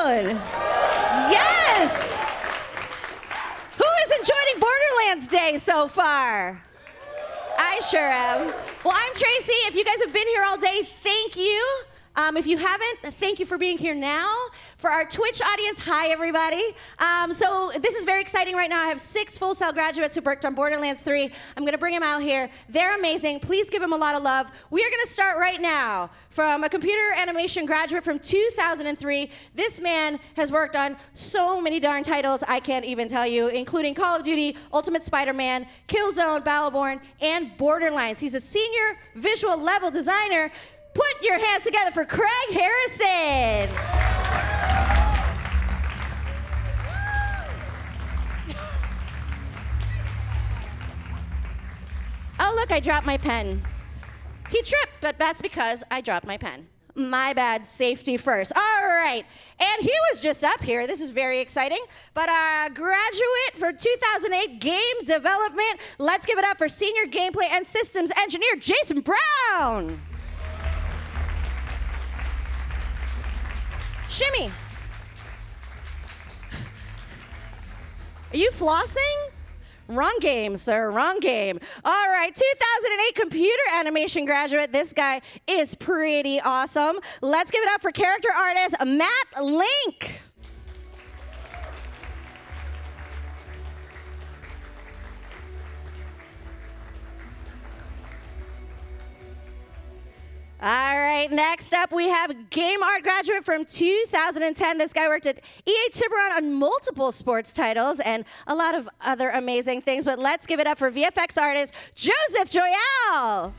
Brown. Yes. Who is enjoying Borderlands Day so far? I sure am. Well, I'm Tracy. If you guys have been here all day, thank you. If you haven't, thank you for being here now. For our Twitch audience, hi, everybody. So this is very exciting right now. I have 6 Full Sail graduates who worked on Borderlands 3. I'm going to bring them out here. They're amazing. Please give them a lot of love. We are going to start right now from a computer animation graduate from 2003. This man has worked on so many darn titles I can't even tell you, including Call of Duty, Ultimate Spider-Man, Killzone, Battleborn, and Borderlands. He's a senior visual level designer. Put your hands together for Craig Harrison. Oh, look, I dropped my pen. He tripped, but that's because I dropped my pen. My bad, safety first. All right, and he was just up here. This is very exciting, but a graduate for 2008 game development. Let's give it up for senior gameplay and systems engineer, Jason Brown. Shimmy. Are you flossing? Wrong game, sir, wrong game. All right, 2008 computer animation graduate. This guy is pretty awesome. Let's give it up for character artist, Matt Link. All right, next up we have game art graduate from 2010. This guy worked at EA Tiburon on multiple sports titles and a lot of other amazing things. But let's give it up for VFX artist Joseph Joyal. I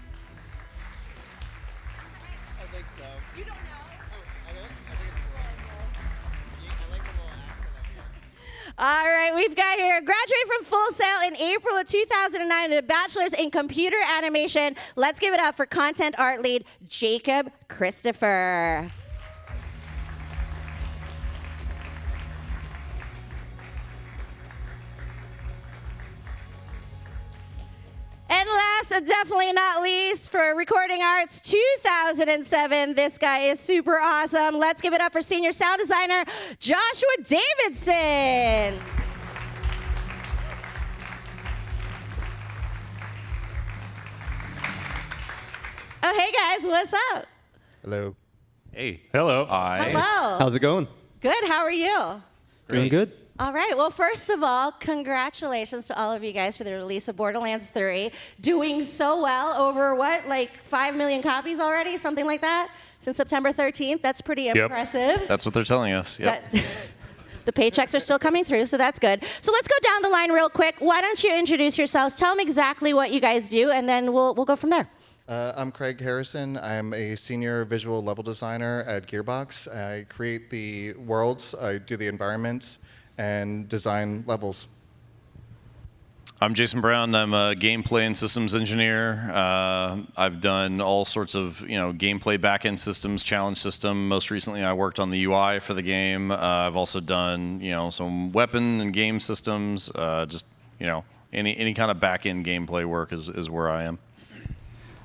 think so. You don't know? Oh, I don't? I think it's I like the little accent up here. All right, we've got here graduated from Full Sail in April of 2009 with a bachelor's in computer animation. Let's give it up for content art lead Jacob Christopher. And last and definitely not least, for Recording Arts 2007, this guy is super awesome. Let's give it up for senior sound designer Joshua Davidson. Oh, hey guys, what's up? Hello. Hey. Hello. Hi. Hello. How's it going? Good, how are you? Doing good. All right, well, first of all, congratulations to all of you guys for the release of Borderlands 3. Doing so well, over what, like 5 million copies already, something like that, since September 13th. That's pretty impressive. That's what they're telling us. Yep. The paychecks are still coming through, so that's good. So let's go down the line real quick. Why don't you introduce yourselves, tell them exactly what you guys do, and then we'll go from there. I'm Craig Harrison. I'm a senior visual level designer at Gearbox. I create the worlds, I do the environments, and design levels. I'm Jason Brown. I'm a gameplay and systems engineer. I've done all sorts of, gameplay backend systems, challenge system. Most recently, I worked on the UI for the game. I've also done, some weapon and game systems. Any kind of backend gameplay work is where I am.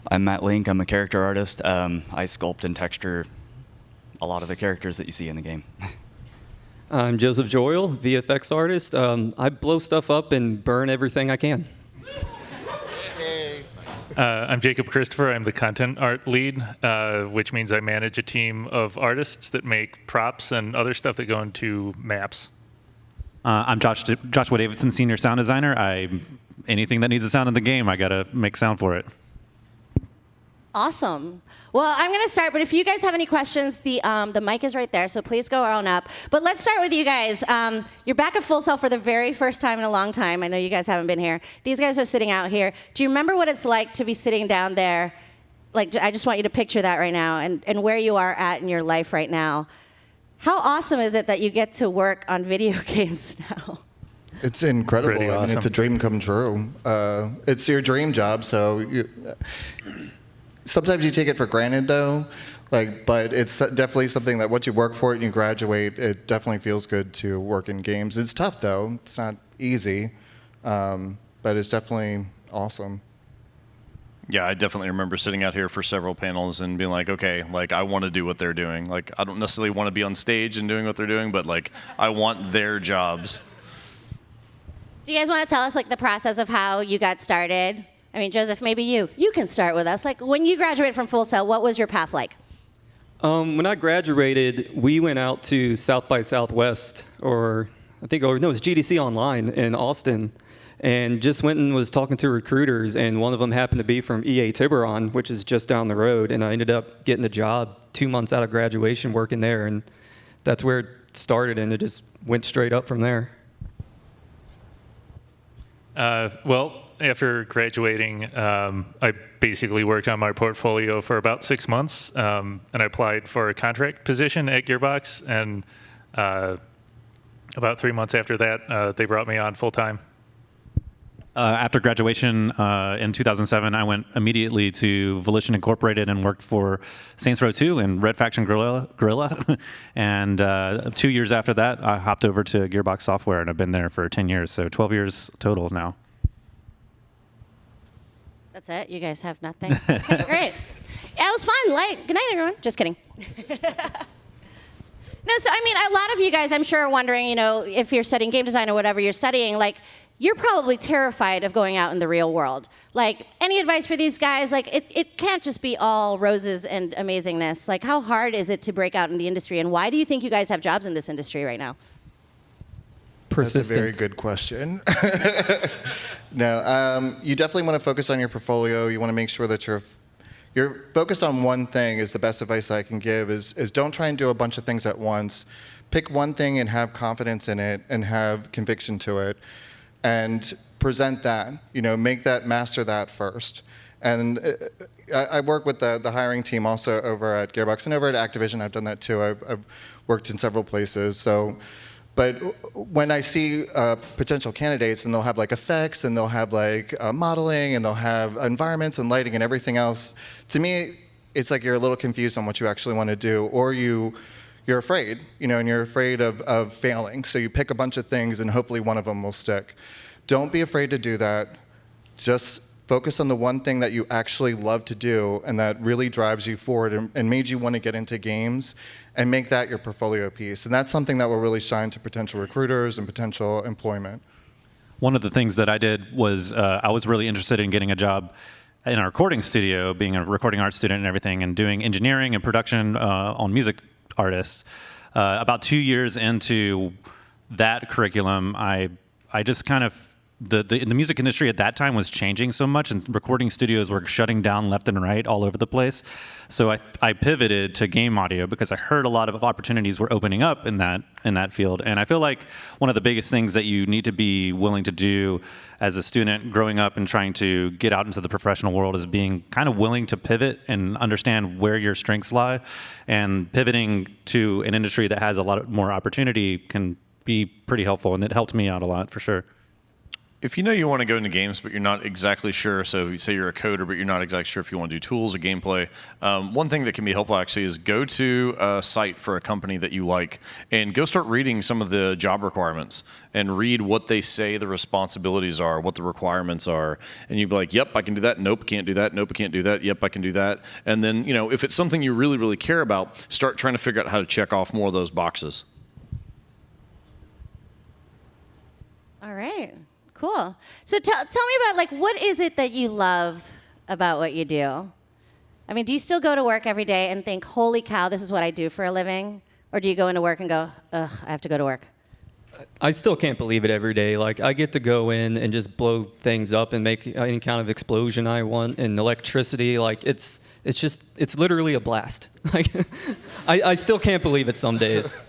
I'm Matt Link. I'm a character artist. I sculpt and texture a lot of the characters that you see in the game. I'm Joseph Joyal, VFX artist. I blow stuff up and burn everything I can. I'm Jacob Christopher. I'm the content art lead, which means I manage a team of artists that make props and other stuff that go into maps. I'm Joshua Davidson, senior sound designer. Anything that needs a sound in the game, I gotta make sound for it. Awesome. Well, I'm going to start, but if you guys have any questions, the mic is right there, so please go on up. But let's start with you guys. You're back at Full Sail for the very first time in a long time. I know you guys haven't been here. These guys are sitting out here. Do you remember what it's like to be sitting down there? Like, I just want you to picture that right now and where you are at in your life right now. How awesome is it that you get to work on video games now? It's incredible. Pretty I mean, it's a awesome. dream come true. It's your dream job, so sometimes you take it for granted, though. But it's definitely something that once you work for it and you graduate, it definitely feels good to work in games. It's tough, though. It's not easy, but it's definitely awesome. Yeah, I definitely remember sitting out here for several panels and being like, okay, like I want to do what they're doing. Like I don't necessarily want to be on stage and doing what they're doing, but like I want their jobs. Do you guys want to tell us like the process of how you got started? I mean, Joseph, maybe you can start with us. Like when you graduated from Full Sail, what was your path like? When I graduated, we went out to South by Southwest, or I think, it was GDC Online in Austin, and just went and was talking to recruiters, and one of them happened to be from EA Tiburon, which is just down the road, and I ended up getting a job 2 months out of graduation working there, and that's where it started, and it just went straight up from there. Well, after graduating, I basically worked on my portfolio for about 6 months, and I applied for a contract position at Gearbox, and about 3 months after that, they brought me on full-time. After graduation in 2007, I went immediately to Volition Incorporated and worked for Saints Row 2 and Red Faction Guerrilla. And 2 years after that, I hopped over to Gearbox Software, and I've been there for 10 years, so 12 years total now. That's it? You guys have nothing? Okay, great. Yeah, it was fun. Good night, everyone. Just kidding. No, so I mean, a lot of you guys, I'm sure, are wondering, if you're studying game design or whatever you're studying, you're probably terrified of going out in the real world. Any advice for these guys? It can't just be all roses and amazingness. How hard is it to break out in the industry, and why do you think you guys have jobs in this industry right now? Persistence. That's a very good question. No, you definitely want to focus on your portfolio. You want to make sure that you're focused on one thing. Is the best advice I can give is don't try and do a bunch of things at once. Pick one thing and have confidence in it and have conviction to it, and present that. Master that first. And I work with the hiring team also over at Gearbox and over at Activision. I've done that too. I've worked in several places. But when I see potential candidates, and they'll have effects, and they'll have modeling, and they'll have environments and lighting and everything else, to me, it's like you're a little confused on what you actually want to do, or you're afraid, and you're afraid of failing. So you pick a bunch of things, and hopefully one of them will stick. Don't be afraid to do that. Just focus on the one thing that you actually love to do and that really drives you forward and made you want to get into games, and make that your portfolio piece. And that's something that will really shine to potential recruiters and potential employment. One of the things that I did was I was really interested in getting a job in a recording studio, being a recording arts student and everything, and doing engineering and production on music artists. About 2 years into that curriculum, I just kind of, the music industry at that time was changing so much, and recording studios were shutting down left and right all over the place. So I pivoted to game audio because I heard a lot of opportunities were opening up in that field. And I feel like one of the biggest things that you need to be willing to do as a student growing up and trying to get out into the professional world is being kind of willing to pivot and understand where your strengths lie. And pivoting to an industry that has a lot more opportunity can be pretty helpful, and it helped me out a lot for sure. If you know you want to go into games, but you're not exactly sure, so you say you're a coder, but you're not exactly sure if you want to do tools or gameplay, one thing that can be helpful actually is go to a site for a company that you like and go start reading some of the job requirements and read what they say the responsibilities are, what the requirements are. And you'd be like, yep, I can do that. Nope, can't do that. Nope, I can't do that. Yep, I can do that. And then, if it's something you really, really care about, start trying to figure out how to check off more of those boxes. All right. Cool. So tell me about, what is it that you love about what you do? I mean, do you still go to work every day and think, holy cow, this is what I do for a living? Or do you go into work and go, ugh, I have to go to work? I still can't believe it every day. I get to go in and just blow things up and make any kind of explosion I want, and electricity. It's literally a blast. I still can't believe it some days.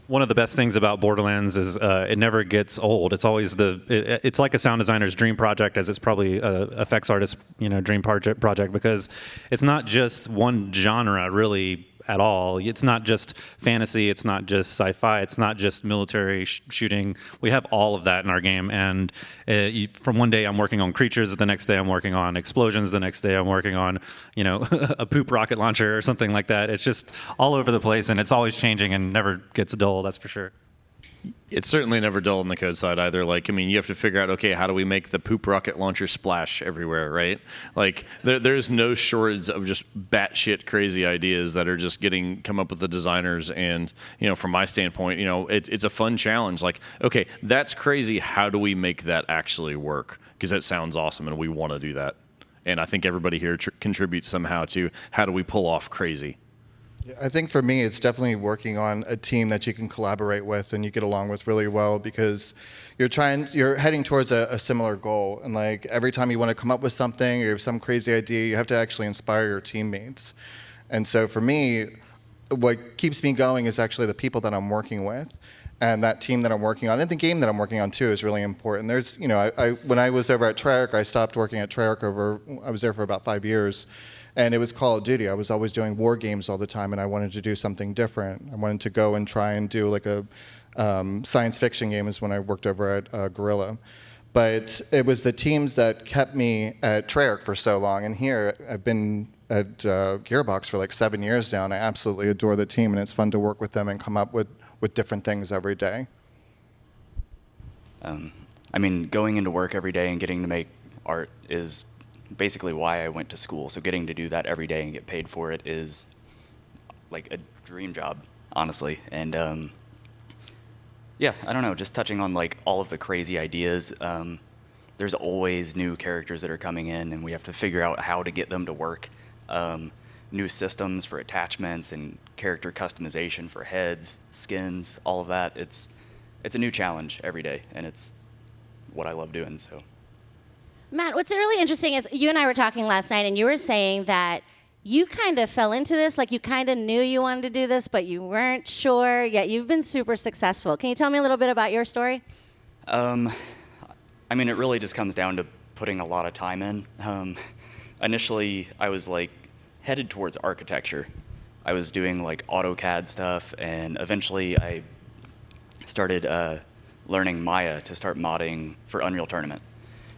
One of the best things about Borderlands is it never gets old. It's always it's like a sound designer's dream project, as it's probably a effects artist's dream project, because it's not just one genre really at all. It's not just fantasy. It's not just sci-fi. It's not just military shooting. We have all of that in our game. And from one day I'm working on creatures, the next day I'm working on explosions, the next day I'm working on, a poop rocket launcher or something like that. It's just all over the place, and it's always changing and never gets dull. That's for sure. It's certainly never dull on the code side either. Like, I mean, you have to figure out, okay, how do we make the poop rocket launcher splash everywhere, right? Like, there's no shortage of just batshit crazy ideas that are just come up with the designers. And, from my standpoint, it's a fun challenge. Like, okay, that's crazy. How do we make that actually work? Because that sounds awesome, and we want to do that. And I think everybody here contributes somehow to how do we pull off crazy. I think for me, it's definitely working on a team that you can collaborate with and you get along with really well, because you're heading towards a similar goal. And like every time you want to come up with something or you have some crazy idea, you have to actually inspire your teammates. And so for me, what keeps me going is actually the people that I'm working with. And that team that I'm working on, and the game that I'm working on too, is really important. There's, when I was over at Treyarch, I stopped working at Treyarch I was there for about 5 years. And it was Call of Duty. I was always doing war games all the time, and I wanted to do something different. I wanted to go and try and do like a science fiction game is when I worked over at Guerrilla. But it was the teams that kept me at Treyarch for so long. And here, I've been at Gearbox for like 7 years now, and I absolutely adore the team, and it's fun to work with them and come up with different things every day. I mean, going into work every day and getting to make art is basically why I went to school. So getting to do that every day and get paid for it is like a dream job, honestly. And yeah, I don't know, just touching on like all of the crazy ideas. There's always new characters that are coming in, and we have to figure out how to get them to work. New systems for attachments and character customization for heads, skins, all of that. It's a new challenge every day, and it's what I love doing. So. Matt, what's really interesting is you and I were talking last night, and you were saying that you kind of fell into this, like you kind of knew you wanted to do this, but you weren't sure, yet you've been super successful. Can you tell me a little bit about your story? I mean, it really just comes down to putting a lot of time in. Initially, I was like headed towards architecture. I was doing like AutoCAD stuff, and eventually I started learning Maya to start modding for Unreal Tournament.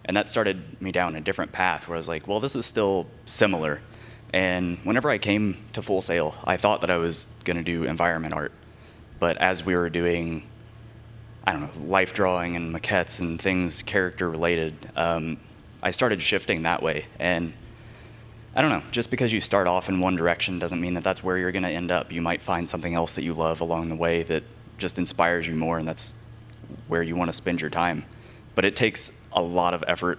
And that started me down a different path where I was like, well, this is still similar. And whenever I came to Full Sail, I thought that I was going to do environment art. But as we were doing, I don't know, life drawing and maquettes and things character related, I started shifting that way. And I don't know, just because you start off in one direction doesn't mean that that's where you're going to end up. You might find something else that you love along the way that just inspires you more, and that's where you want to spend your time. But it takes a lot of effort,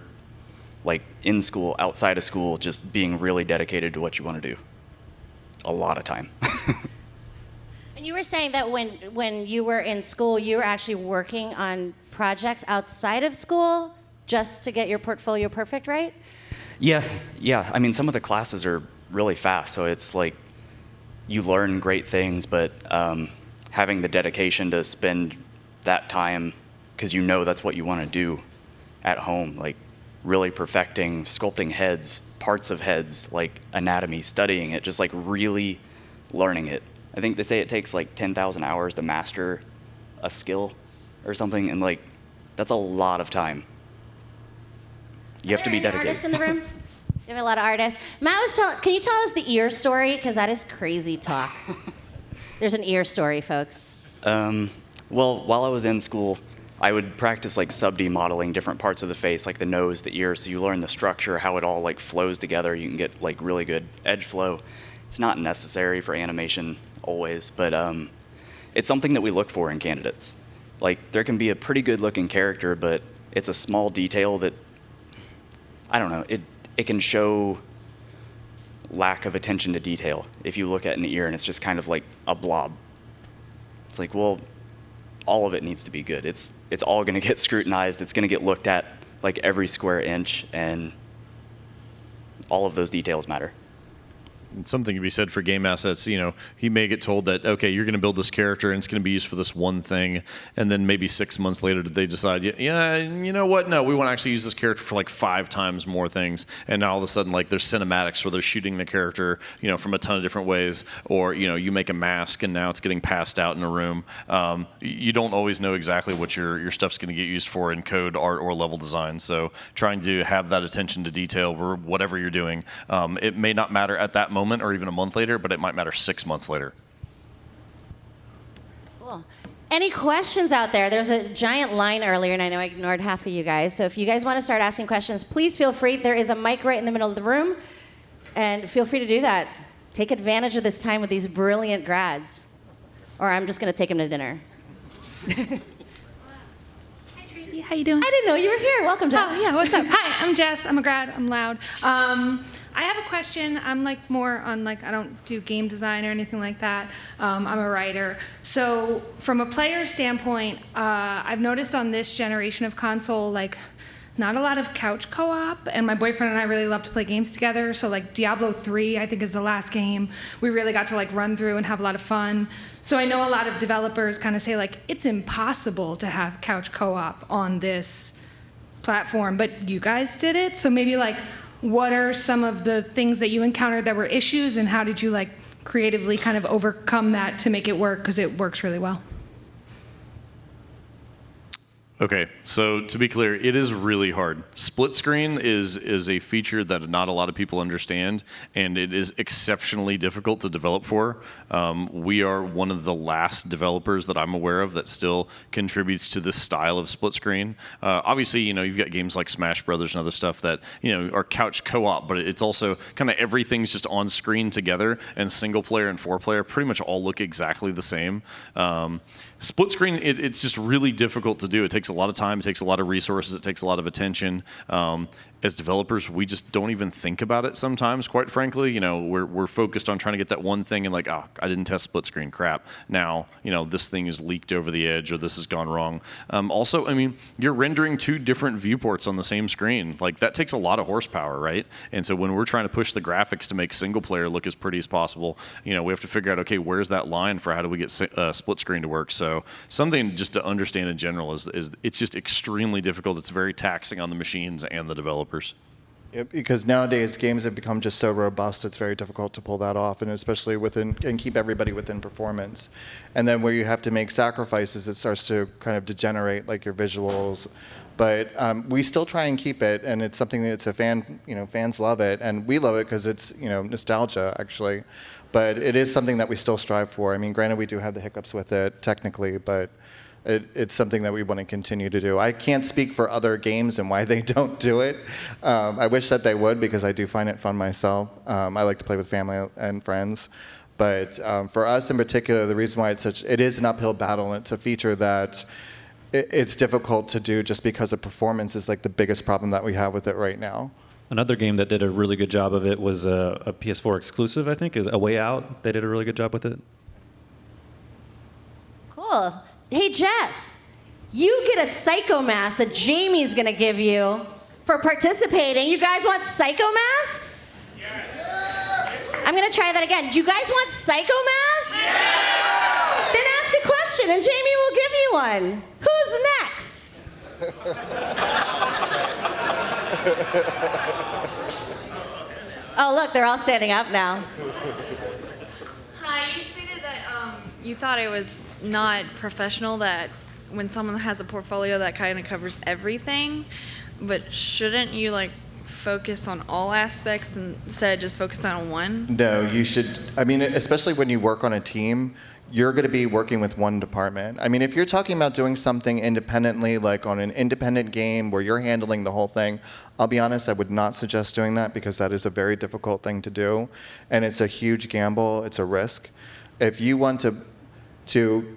like in school, outside of school, just being really dedicated to what you want to do. A lot of time. And you were saying that when you were in school, you were actually working on projects outside of school just to get your portfolio perfect, right? Yeah. I mean, some of the classes are really fast, so it's like you learn great things, but having the dedication to spend that time, because you know that's what you want to do at home, like really perfecting, sculpting heads, parts of heads, like anatomy, studying it, just like really learning it. I think they say it takes like 10,000 hours to master a skill or something, and like that's a lot of time. You have to be dedicated. Artists in the room? You have a lot of artists. Matt can you tell us the ear story? Because that is crazy talk. There's an ear story, folks. Well, while I was in school, I would practice like sub-D modeling different parts of the face, like the nose, the ear, so you learn the structure, how it all like flows together. You can get like really good edge flow. It's not necessary for animation always, but it's something that we look for in candidates. Like there can be a pretty good looking character, but it's a small detail that, I don't know, it can show lack of attention to detail if you look at an ear and it's just kind of like a blob. It's like, well, all of it needs to be good. It's all going to get scrutinized. It's going to get looked at like every square inch, and all of those details matter. Something to be said for game assets. You know, he may get told that, okay, you're going to build this character and it's going to be used for this one thing, and then maybe 6 months later they decide, yeah, you know what? No, we want to actually use this character for like 5 times more things. And now all of a sudden, like there's cinematics where they're shooting the character, you know, from a ton of different ways, or you know, you make a mask and now it's getting passed out in a room. You don't always know exactly what your stuff's going to get used for in code, art, or level design. So trying to have that attention to detail or whatever you're doing, it may not matter at that moment or even a month later, but it might matter 6 months later. Cool. Any questions out there? There's a giant line earlier, and I know I ignored half of you guys. So if you guys want to start asking questions, please feel free. There is a mic right in the middle of the room, and feel free to do that. Take advantage of this time with these brilliant grads. Or I'm just going to take them to dinner. Hi, Tracy. How you doing? I didn't know you were here. Welcome, Jess. Oh, yeah, what's up? Hi, I'm Jess. I'm a grad. I'm loud. I have a question. I'm like more on I don't do game design or anything like that. I'm a writer. So from a player standpoint, I've noticed on this generation of console, not a lot of couch co-op, and my boyfriend and I really love to play games together. So Diablo 3, I think, is the last game we really got to run through and have a lot of fun. So I know a lot of developers kind of say it's impossible to have couch co-op on this platform, but you guys did it. So maybe what are some of the things that you encountered that were issues, and how did you creatively kind of overcome that to make it work, because it works really well? Okay, so to be clear, it is really hard. Split screen is a feature that not a lot of people understand, and it is exceptionally difficult to develop for. We are one of the last developers that I'm aware of that still contributes to this style of split screen. Obviously, you've got games like Smash Brothers and other stuff that are couch co-op, but it's also kind of everything's just on screen together, and single player and 4-player pretty much all look exactly the same. Split screen, it's just really difficult to do. It takes a lot of time, it takes a lot of resources, it takes a lot of attention. As developers, we just don't even think about it sometimes, quite frankly. We're focused on trying to get that one thing and I didn't test split screen, crap. Now, this thing is leaked over the edge, or this has gone wrong. Also, you're rendering 2 different viewports on the same screen. That takes a lot of horsepower, right? And so when we're trying to push the graphics to make single player look as pretty as possible, we have to figure out, okay, where's that line for how do we get split screen to work? So something just to understand in general is it's just extremely difficult. It's very taxing on the machines and the developers. Yeah, because nowadays games have become just so robust, it's very difficult to pull that off, and especially and keep everybody within performance. And then where you have to make sacrifices, it starts to kind of degenerate, your visuals. But we still try and keep it, and it's something that's fans love it, and we love it because it's, nostalgia, actually. But it is something that we still strive for. Granted, we do have the hiccups with it, technically, but it's something that we want to continue to do. I can't speak for other games and why they don't do it. I wish that they would, because I do find it fun myself. I like to play with family and friends. But for us in particular, the reason why it is an uphill battle, and it's a feature that it's difficult to do just because of performance is the biggest problem that we have with it right now. Another game that did a really good job of it was a PS4 exclusive, I think, is A Way Out. They did a really good job with it. Cool. Hey, Jess, you get a psycho mask that Jamie's going to give you for participating. You guys want psycho masks? Yes. I'm going to try that again. Do you guys want psycho masks? Yes. Then ask a question, and Jamie will give you one. Who's next? Oh, look, they're all standing up now. Hi, you stated that you thought it was not professional that when someone has a portfolio that kind of covers everything, but shouldn't you focus on all aspects instead of just focus on one? No, you should. Especially when you work on a team, you're going to be working with one department. If you're talking about doing something independently, on an independent game where you're handling the whole thing, I'll be honest, I would not suggest doing that, because that is a very difficult thing to do, and it's a huge gamble, it's a risk. If you want to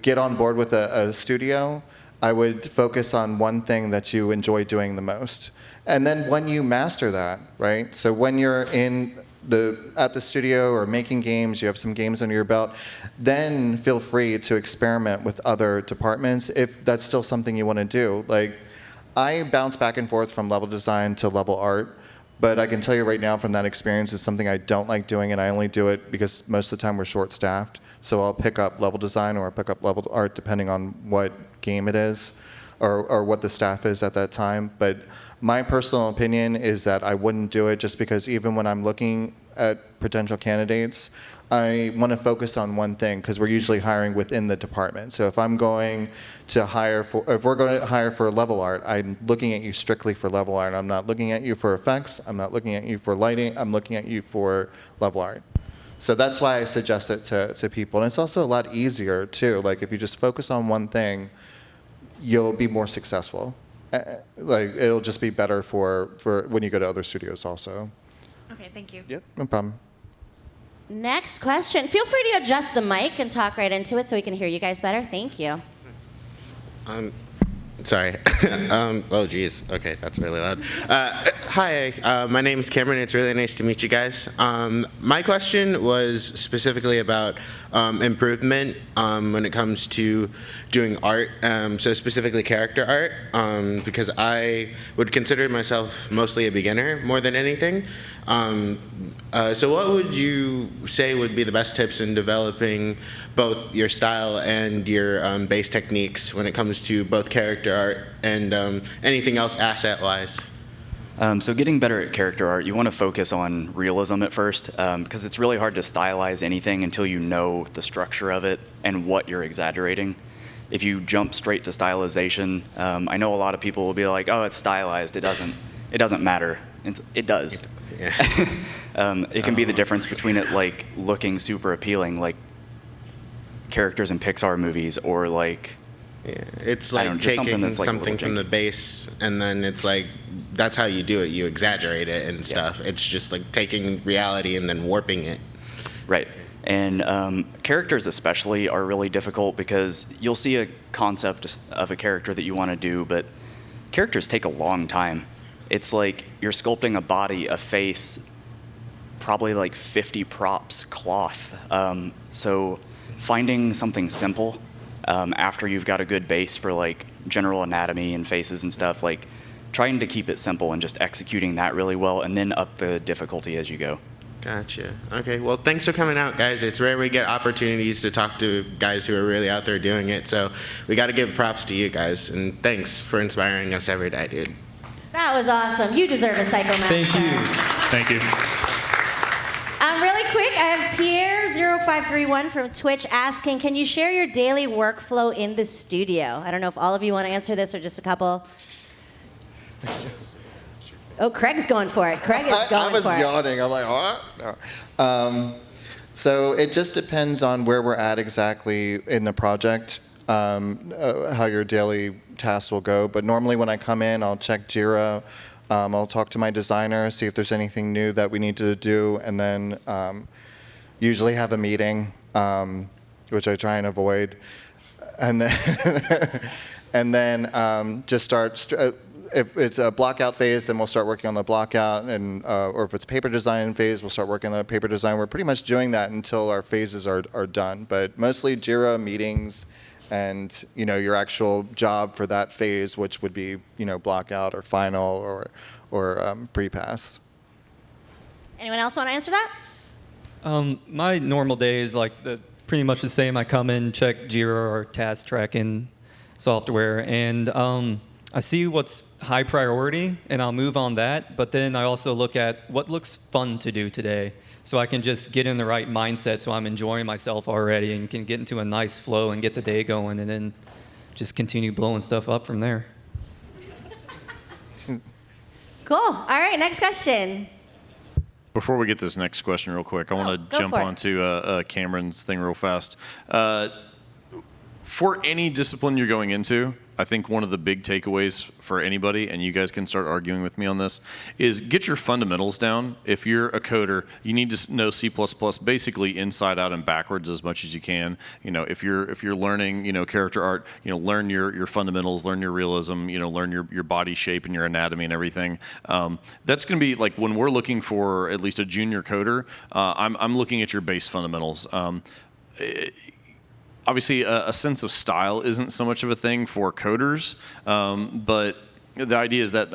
get on board with a studio, I would focus on one thing that you enjoy doing the most. And then when you master that, right? So when you're at the studio or making games, you have some games under your belt, then feel free to experiment with other departments if that's still something you want to do. I bounce back and forth from level design to level art, but I can tell you right now from that experience, it's something I don't like doing, and I only do it because most of the time we're short-staffed. So I'll pick up level design or I'll pick up level art depending on what game it is or what the staff is at that time. But my personal opinion is that I wouldn't do it, just because even when I'm looking at potential candidates, I want to focus on one thing, because we're usually hiring within the department. So if we're going to hire for level art, I'm looking at you strictly for level art. I'm not looking at you for effects. I'm not looking at you for lighting. I'm looking at you for level art. So that's why I suggest it to people. And it's also a lot easier too. Like if you just focus on one thing, you'll be more successful. Like it'll just be better for when you go to other studios also. Okay, thank you. Yep, no problem. Next question. Feel free to adjust the mic and talk right into it so we can hear you guys better. Thank you. Sorry. Oh, geez. Okay, that's really loud. Hi, my name is Cameron. It's really nice to meet you guys. My question was specifically about improvement when it comes to doing art, so specifically character art, because I would consider myself mostly a beginner more than anything. So what would you say would be the best tips in developing both your style and your base techniques when it comes to both character art and anything else asset-wise? So getting better at character art, you want to focus on realism at first, because it's really hard to stylize anything until you know the structure of it and what you're exaggerating. If you jump straight to stylization, I know a lot of people will be like, "Oh, it's stylized. It doesn't matter." It does. Yeah. It can be the difference between it like looking super appealing, like characters in Pixar movies, or like it's like taking something from the base, and then it's like that's how you do it. You exaggerate it and stuff. It's just like taking reality and then warping it. Right. And characters especially are really difficult because you'll see a concept of a character that you want to do, but characters take a long time. It's like you're sculpting a body, a face, probably like 50 props, cloth. So finding something simple after you've got a good base for like general anatomy and faces and stuff, like trying to keep it simple and just executing that really well, and then up the difficulty as you go. Gotcha. Okay, well, thanks for coming out, guys. It's rare we get opportunities to talk to guys who are really out there doing it, so we got to give props to you guys, and thanks for inspiring us every day, dude. That was awesome. You deserve a Psycho Master. Thank you. Thank you. Really quick, I have Pierre0531 from Twitch asking, can you share your daily workflow in the studio? I don't know if all of you want to answer this or just a couple. Oh, Craig's going for it. Craig is going for it. I was yawning. I'm like, what? No. So it just depends on where we're at exactly in the project, how your daily tasks will go. But normally when I come in, I'll check Jira. I'll talk to my designer, see if there's anything new that we need to do, and then usually have a meeting, which I try and avoid. And then, and then just start. If it's a blockout phase, then we'll start working on the blockout, and or if it's paper design phase, we'll start working on the paper design. We're pretty much doing that until our phases are done. But mostly Jira meetings, and your actual job for that phase, which would be blockout or final or pre-pass. Anyone else want to answer that? My normal day is like pretty much the same. I come in, check Jira or task tracking software, and I see what's high priority, and I'll move on that. But then I also look at what looks fun to do today, so I can just get in the right mindset, so I'm enjoying myself already and can get into a nice flow and get the day going, and then just continue blowing stuff up from there. Cool. All right, next question. Before we get this next question real quick, I want to jump onto Cameron's thing real fast. For any discipline you're going into, I think one of the big takeaways for anybody, and you guys can start arguing with me on this, is get your fundamentals down. If you're a coder, you need to know C++ basically inside out and backwards as much as you can. If you're learning, character art, learn your fundamentals, learn your realism, learn your body shape and your anatomy and everything. That's going to be like when we're looking for at least a junior coder. I'm looking at your base fundamentals. Obviously, a sense of style isn't so much of a thing for coders, but the idea is that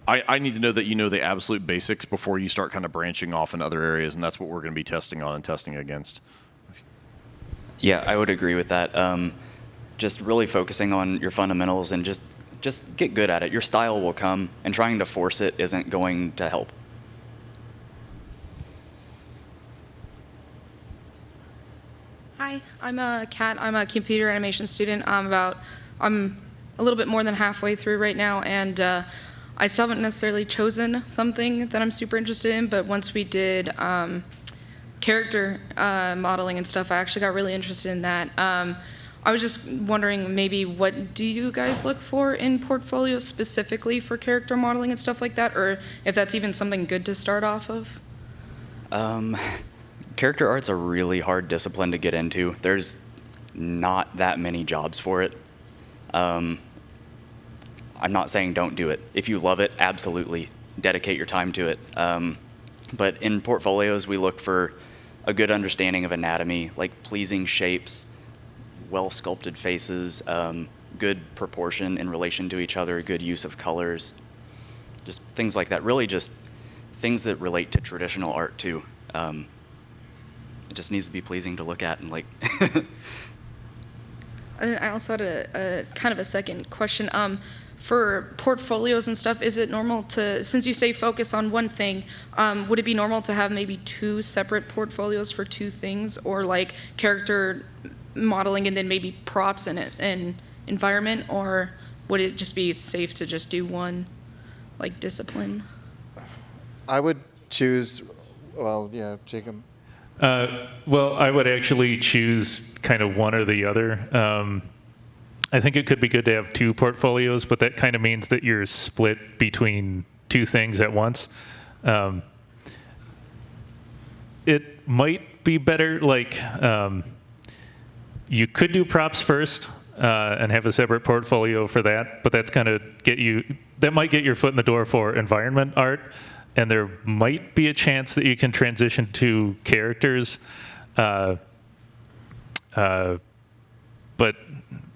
I need to know that you know the absolute basics before you start kind of branching off in other areas, and that's what we're going to be testing on and testing against. Yeah, I would agree with that. Just really focusing on your fundamentals and just get good at it. Your style will come, and trying to force it isn't going to help. Hi, I'm Kat. I'm a computer animation student. I'm a little bit more than halfway through right now, and I still haven't necessarily chosen something that I'm super interested in, but once we did character modeling and stuff. I actually got really interested in that. I was just wondering, maybe what do you guys look for in portfolios specifically for character modeling and stuff like that, or if that's even something good to start off of? Character art's a really hard discipline to get into. There's not that many jobs for it. I'm not saying don't do it. If you love it, absolutely dedicate your time to it. But in portfolios, we look for a good understanding of anatomy, like pleasing shapes, well-sculpted faces, good proportion in relation to each other, good use of colors, just things like that. Really just things that relate to traditional art too. It just needs to be pleasing to look at and like. And I also had a kind of a second question. For portfolios and stuff, is it normal to, since you say focus on one thing, would it be normal to have maybe 2 separate portfolios for 2 things, or like character modeling and then maybe props and environment, or would it just be safe to just do one like discipline? I would choose, well, yeah, Jacob. Well, I would actually choose kind of one or the other. I think it could be good to have 2 portfolios, but that kind of means that you're split between 2 things at once. It might be better, like, you could do props first and have a separate portfolio for that, but that's kind of that might get your foot in the door for environment art, and there might be a chance that you can transition to characters. But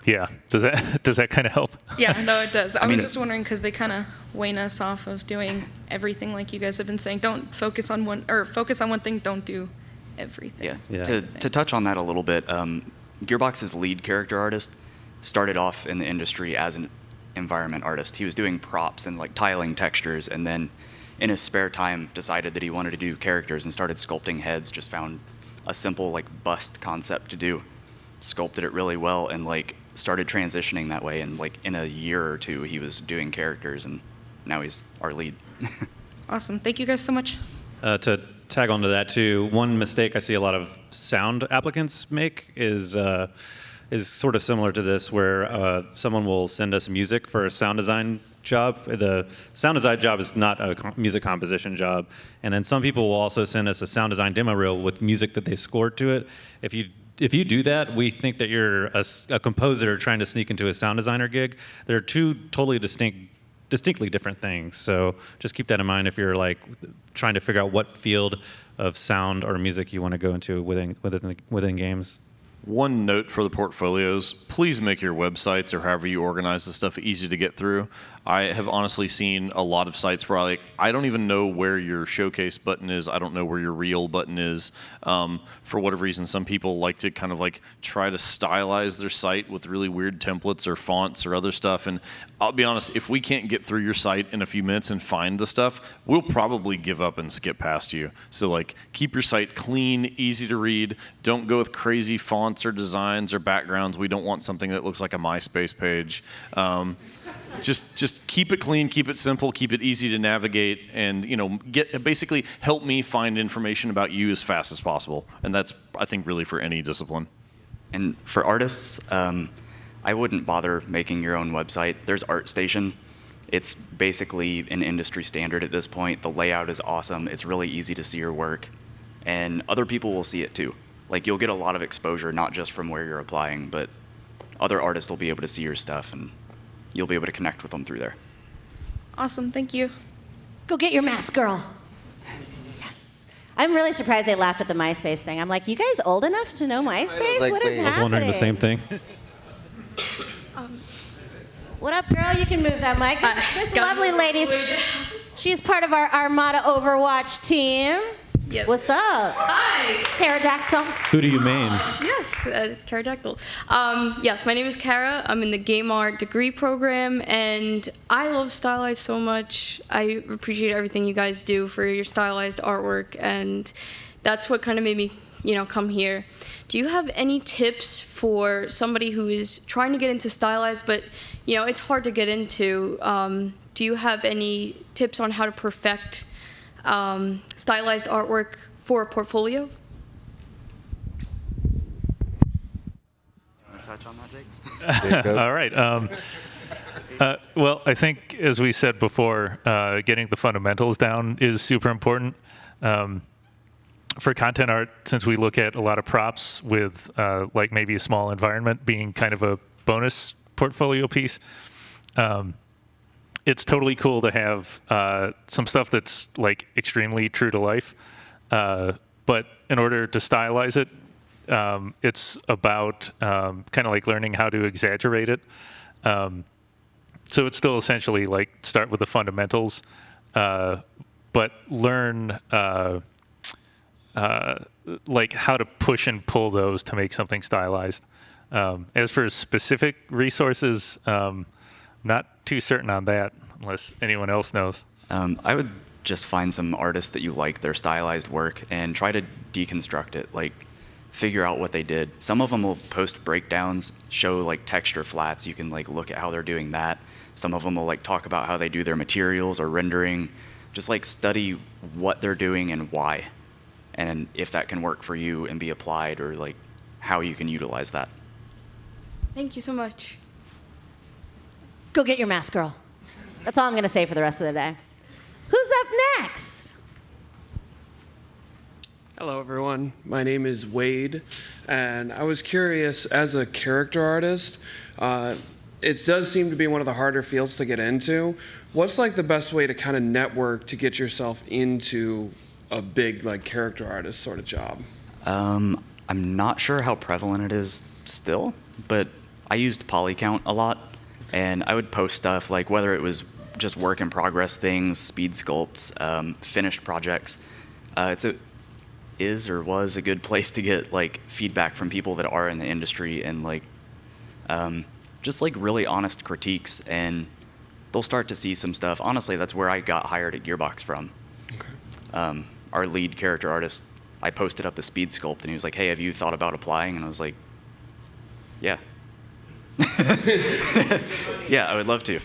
yeah, does that kind of help? Yeah, no, it does. I was just wondering because they kind of wane us off of doing everything, like you guys have been saying. Don't focus on one, or focus on one thing. Don't do everything. Yeah. To touch on that a little bit, Gearbox's lead character artist started off in the industry as an environment artist. He was doing props and like tiling textures, and then in his spare time decided that he wanted to do characters and started sculpting heads. Just found a simple like bust concept to do, sculpted it really well, and like started transitioning that way. And like in a year or 2, he was doing characters, and now he's our lead. Awesome. Thank you guys so much. To tag onto that too, one mistake I see a lot of sound applicants make is sort of similar to this, where someone will send us music for a sound design job. The sound design job is not a music composition job, and then some people will also send us a sound design demo reel with music that they scored to it. If you do that, we think that you're a composer trying to sneak into a sound designer gig. They're 2 totally distinctly different things. So just keep that in mind if you're like trying to figure out what field of sound or music you want to go into within games. One note for the portfolios, please make your websites or however you organize the stuff easy to get through. I have honestly seen a lot of sites where I don't even know where your showcase button is. I don't know where your reel button is. For whatever reason, some people like to kind of like try to stylize their site with really weird templates or fonts or other stuff. And I'll be honest, if we can't get through your site in a few minutes and find the stuff, we'll probably give up and skip past you. So like, keep your site clean, easy to read. Don't go with crazy fonts or designs or backgrounds. We don't want something that looks like a MySpace page. Just keep it clean, keep it simple, keep it easy to navigate, and basically help me find information about you as fast as possible. And that's, I think, really for any discipline. And for artists, I wouldn't bother making your own website. There's ArtStation. It's basically an industry standard at this point. The layout is awesome. It's really easy to see your work, and other people will see it too. Like, you'll get a lot of exposure, not just from where you're applying, but other artists will be able to see your stuff, and you'll be able to connect with them through there. Awesome. Thank you. Go get your mask, girl. Yes. I'm really surprised they laughed at the MySpace thing. I'm like, you guys old enough to know MySpace? What is happening? I was wondering the same thing. What up, girl? You can move that mic. This lovely lady's, she's part of our Armada Overwatch team. Yep. What's up? Hi. Pterodactyl. Who do you main? Yes, it's Pterodactyl. Yes, my name is Kara. I'm in the game art degree program, and I love Stylized so much. I appreciate everything you guys do for your stylized artwork, and that's what kind of made me, come here. Do you have any tips for somebody who is trying to get into Stylized, but it's hard to get into? Do you have any tips on how to perfect stylized artwork for a portfolio? touch on that, Jake? All right. Well, I think, as we said before, getting the fundamentals down is super important. For content art, since we look at a lot of props with like maybe a small environment being kind of a bonus portfolio piece, it's totally cool to have some stuff that's like extremely true to life. But in order to stylize it, it's about kind of like learning how to exaggerate it. So it's still essentially like start with the fundamentals, but learn like how to push and pull those to make something stylized. As for specific resources, not too certain on that, unless anyone else knows. I would just find some artists that you like their stylized work and try to deconstruct it, like figure out what they did. Some of them will post breakdowns, show like texture flats. You can like look at how they're doing that. Some of them will like talk about how they do their materials or rendering. Just like study what they're doing and why, and if that can work for you and be applied, or like how you can utilize that. Thank you so much. Go get your mask, girl. That's all I'm going to say for the rest of the day. Who's up next? Hello, everyone. My name is Wade, and I was curious, as a character artist, it does seem to be one of the harder fields to get into. What's like the best way to kind of network to get yourself into a big like character artist sort of job? I'm not sure how prevalent it is still, but I used Polycount a lot, and I would post stuff like whether it was just work in progress things, speed sculpts, finished projects. Is or was a good place to get like feedback from people that are in the industry, and like just like really honest critiques, and they'll start to see some stuff. Honestly, that's where I got hired at Gearbox from. Okay. Our lead character artist, I posted up a speed sculpt, and he was like, "Hey, have you thought about applying?" And I was like, "Yeah." Yeah, I would love to.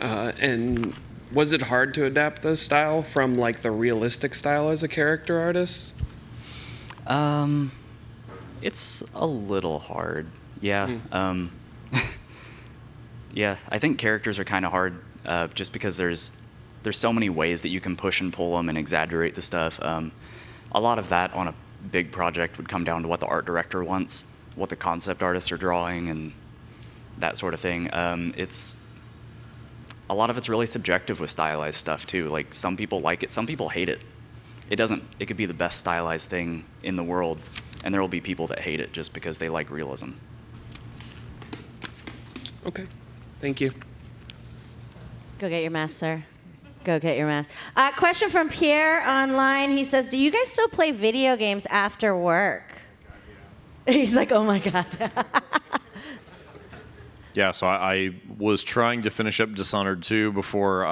And was it hard to adapt the style from like the realistic style as a character artist? It's a little hard. Yeah. Yeah, I think characters are kind of hard just because there's so many ways that you can push and pull them and exaggerate the stuff. A lot of that on a big project would come down to what the art director wants, what the concept artists are drawing, and that sort of thing. A lot of it's really subjective with stylized stuff too. Like some people like it, some people hate it. It could be the best stylized thing in the world, and there will be people that hate it just because they like realism. Okay, thank you. Go get your mask, sir. Go get your mask. Question from Pierre online. He says, do you guys still play video games after work? He's like, oh my God. Yeah, so I was trying to finish up Dishonored 2 before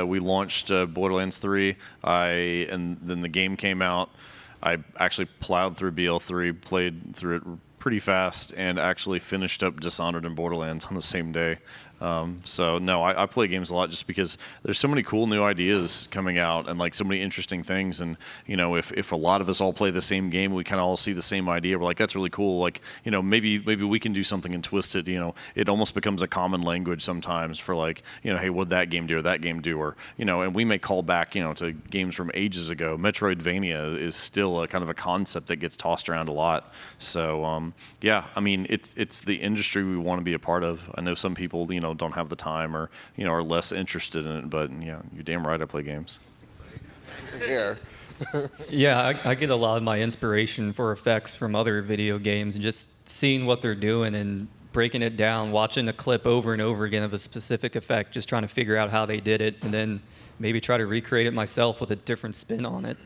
we launched Borderlands 3, and then the game came out. I actually plowed through BL3, played through it pretty fast, and actually finished up Dishonored and Borderlands on the same day. So no, I play games a lot just because there's so many cool new ideas coming out and like so many interesting things. And you know, if a lot of us all play the same game, we kind of all see the same idea. We're like, that's really cool. Like, you know, maybe we can do something and twist it. You know, it almost becomes a common language sometimes for like, you know, hey, what'd that game do or that game do, or you know, and we may call back, you know, to games from ages ago. Metroidvania is still a kind of a concept that gets tossed around a lot. So yeah, I mean, it's the industry we want to be a part of. I know some people, you know, don't have the time or, you know, are less interested in it, but yeah, you're damn right I play games. Here. Yeah, I get a lot of my inspiration for effects from other video games and just seeing what they're doing and breaking it down, watching a clip over and over again of a specific effect, just trying to figure out how they did it, and then maybe try to recreate it myself with a different spin on it.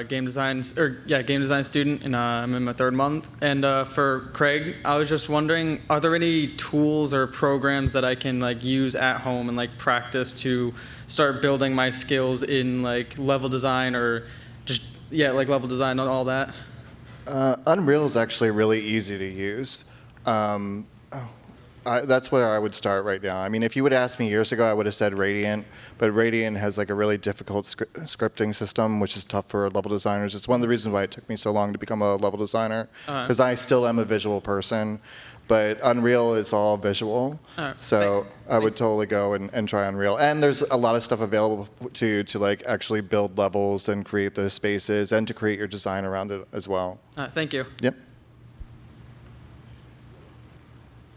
Game design student, and I'm in my third month. And for Craig, I was just wondering, are there any tools or programs that I can like use at home and like practice to start building my skills in like level design or just like level design and all that? Unreal is actually really easy to use. That's where I would start right now. I mean, if you would ask me years ago, I would have said Radiant, but Radiant has like a really difficult scripting system, which is tough for level designers. It's one of the reasons why it took me so long to become a level designer, because I still am a visual person, but Unreal is all visual. So I would totally go and try Unreal. And there's a lot of stuff available to like actually build levels and create those spaces and to create your design around it as well. Thank you. Yep.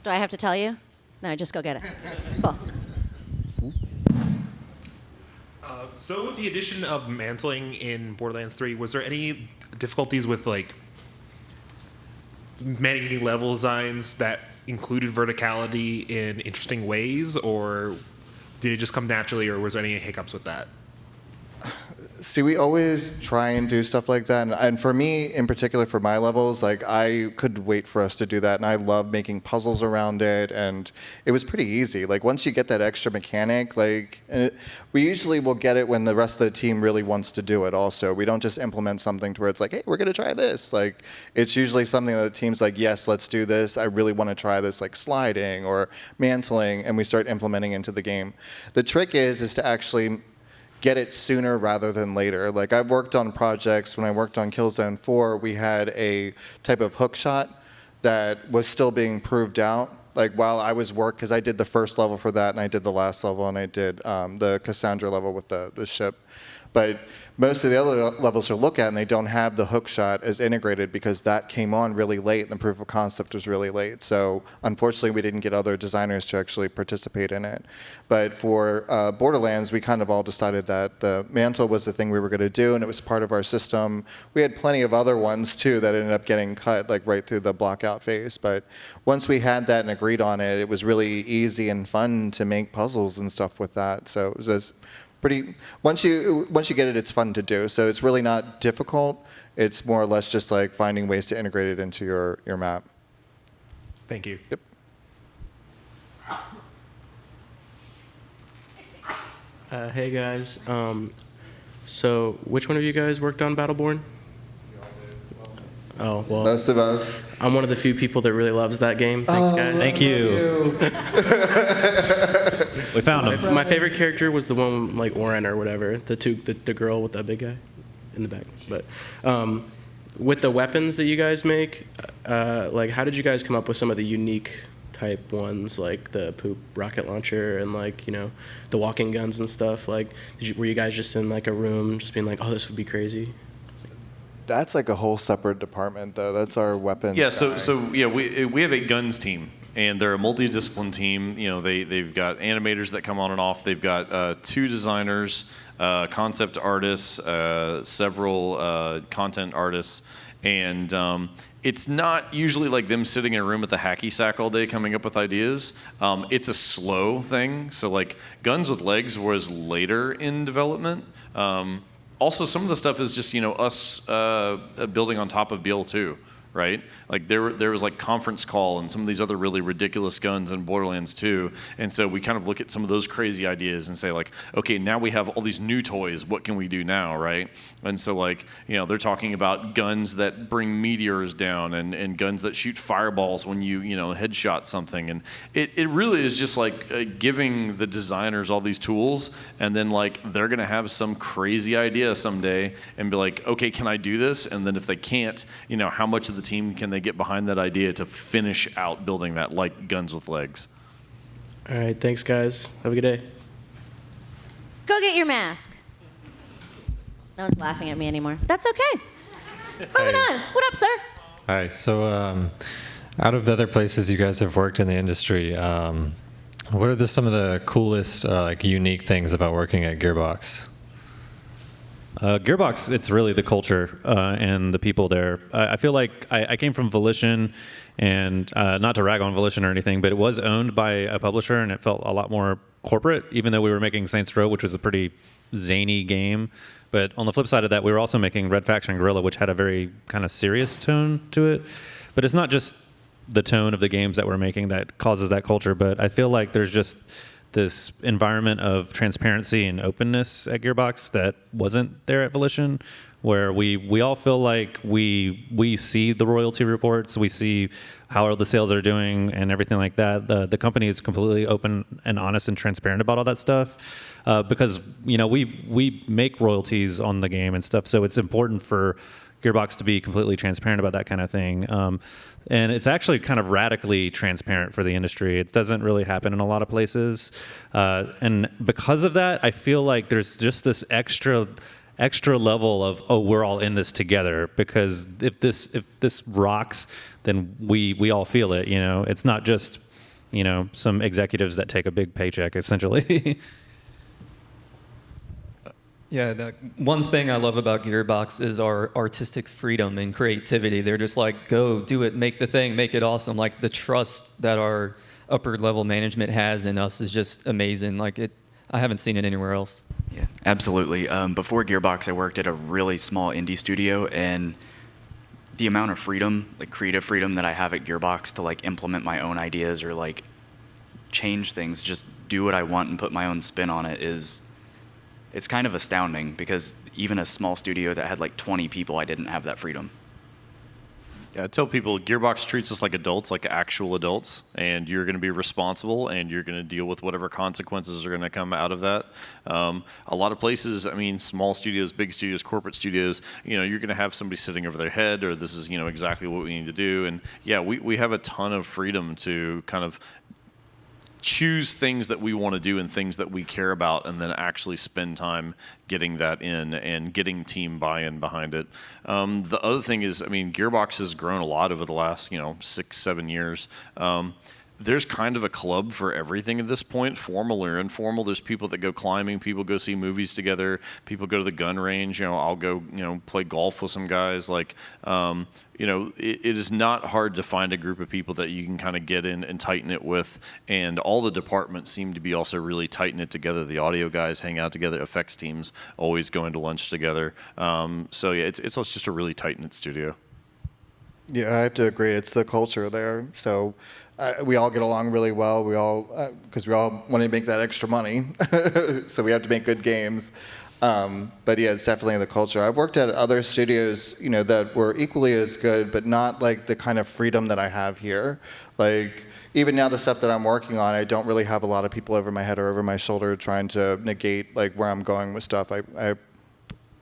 Do I have to tell you? No, just go get it. Cool. So with the addition of mantling in Borderlands 3, was there any difficulties with like making level designs that included verticality in interesting ways, or did it just come naturally, or was there any hiccups with that? See, we always try and do stuff like that. And for me, in particular, for my levels, like I couldn't wait for us to do that. And I love making puzzles around it. And it was pretty easy. Like once you get that extra mechanic, like we usually will get it when the rest of the team really wants to do it also. We don't just implement something to where it's like, hey, we're going to try this. Like it's usually something that the team's like, yes, let's do this. I really want to try this, like sliding or mantling. And we start implementing into the game. The trick is to actually get it sooner rather than later. Like I've worked on projects, when I worked on Killzone 4, we had a type of hook shot that was still being proved out. Like while I was because I did the first level for that and I did the last level and I did the Cassandra level with the ship. But most of the other levels you'll look at and they don't have the hook shot as integrated because that came on really late and the proof of concept was really late. So unfortunately we didn't get other designers to actually participate in it. But for Borderlands, we kind of all decided that the mantle was the thing we were going to do and it was part of our system. We had plenty of other ones too that ended up getting cut like right through the blockout phase. But once we had that and agreed on it, it was really easy and fun to make puzzles and stuff with that. So it was just once you get it, it's fun to do. So it's really not difficult. It's more or less just like finding ways to integrate it into your map. Thank you. Yep. Hey guys. So which one of you guys worked on Battleborn? Oh, well. Most of us. I'm one of the few people that really loves that game. Thanks, guys. Thank you. We found him. My favorite character was the one like Oren or whatever, the girl with that big guy in the back. But with the weapons that you guys make, like how did you guys come up with some of the unique type ones, like the poop rocket launcher and like the walking guns and stuff? Like, were you guys just in like a room just being like, oh, this would be crazy? That's like a whole separate department, though. That's our weapons. Yeah. So yeah, we have a guns team, and they're a multidiscipline team. They've got animators that come on and off. They've got 2 designers, concept artists, several content artists, and it's not usually like them sitting in a room at the hacky sack all day coming up with ideas. It's a slow thing. So like Guns with Legs was later in development. Also, some of the stuff is just us building on top of BL2, right? Like there was like Conference Call and some of these other really ridiculous guns in Borderlands 2, and so we kind of look at some of those crazy ideas and say like, okay, now we have all these new toys. What can we do now, right? And so like they're talking about guns that bring meteors down and guns that shoot fireballs when you headshot something, and it really is just like giving the designers all these tools, and then like they're gonna have some crazy idea someday and be like, okay, can I do this? And then if they can't, how much of the team can they get behind that idea to finish out building that, like Guns with Legs? All right, thanks guys. Have a good day. Go get your mask. No one's laughing at me anymore. That's okay. Moving on. What up, sir? Hi. So, out of other places you guys have worked in the industry, what are some of the coolest, like unique things about working at Gearbox? Gearbox, it's really the culture and the people there. I feel like I came from Volition, and not to rag on Volition or anything, but it was owned by a publisher, and it felt a lot more corporate, even though we were making Saints Row, which was a pretty zany game. But on the flip side of that, we were also making Red Faction Guerrilla, which had a very kind of serious tone to it. But it's not just the tone of the games that we're making that causes that culture, but I feel like there's just this environment of transparency and openness at Gearbox that wasn't there at Volition, where we all feel like we see the royalty reports, we see how the sales are doing and everything like that. The company is completely open and honest and transparent about all that stuff, because we make royalties on the game and stuff, so it's important for Gearbox to be completely transparent about that kind of thing. And it's actually kind of radically transparent for the industry. It doesn't really happen in a lot of places. And because of that, I feel like there's just this extra level of, oh, we're all in this together, because if this rocks, then we all feel it, It's not just, some executives that take a big paycheck, essentially. Yeah, the one thing I love about Gearbox is our artistic freedom and creativity. They're just like, go, do it, make the thing, make it awesome. Like, the trust that our upper level management has in us is just amazing. I haven't seen it anywhere else. Yeah, absolutely. Before Gearbox, I worked at a really small indie studio, and the amount of freedom, like creative freedom that I have at Gearbox to like implement my own ideas or like change things, just do what I want and put my own spin on it it's kind of astounding, because even a small studio that had like 20 people, I didn't have that freedom. Yeah, I tell people Gearbox treats us like adults, like actual adults, and you're going to be responsible, and you're going to deal with whatever consequences are going to come out of that. A lot of places, small studios, big studios, corporate studios, you're going to have somebody sitting over their head, or this is, exactly what we need to do. And yeah, we have a ton of freedom to kind of choose things that we want to do and things that we care about, and then actually spend time getting that in and getting team buy-in behind it. The other thing is, Gearbox has grown a lot over the last, 6-7 years. There's kind of a club for everything at this point, formal or informal. There's people that go climbing, people go see movies together, people go to the gun range. I'll go, play golf with some guys. It is not hard to find a group of people that you can kind of get in and tighten it with. And all the departments seem to be also really tight knit together. The audio guys hang out together, effects teams always going to lunch together. So yeah, it's just a really tight knit studio. Yeah, I have to agree. It's the culture there. So we all get along really well. Because we all want to make that extra money. So we have to make good games. But yeah, it's definitely the culture. I've worked at other studios, that were equally as good, but not like the kind of freedom that I have here. Like, even now, the stuff that I'm working on, I don't really have a lot of people over my head or over my shoulder trying to negate like where I'm going with stuff. I have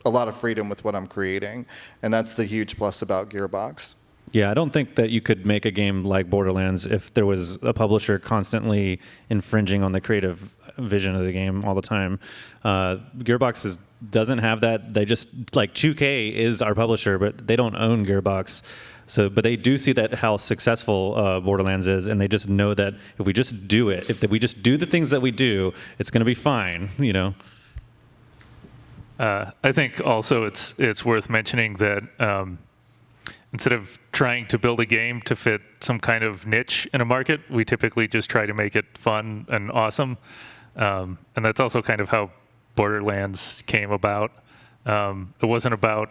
a lot of freedom with what I'm creating, and that's the huge plus about Gearbox. Yeah, I don't think that you could make a game like Borderlands if there was a publisher constantly infringing on the creative vision of the game all the time. Gearbox doesn't have that. They just, like, 2K is our publisher, but they don't own Gearbox. But they do see that how successful Borderlands is, and they just know that if we just do it, if we just do the things that we do, it's going to be fine, I think also it's worth mentioning that instead of trying to build a game to fit some kind of niche in a market, we typically just try to make it fun and awesome. And that's also kind of how Borderlands came about. It wasn't about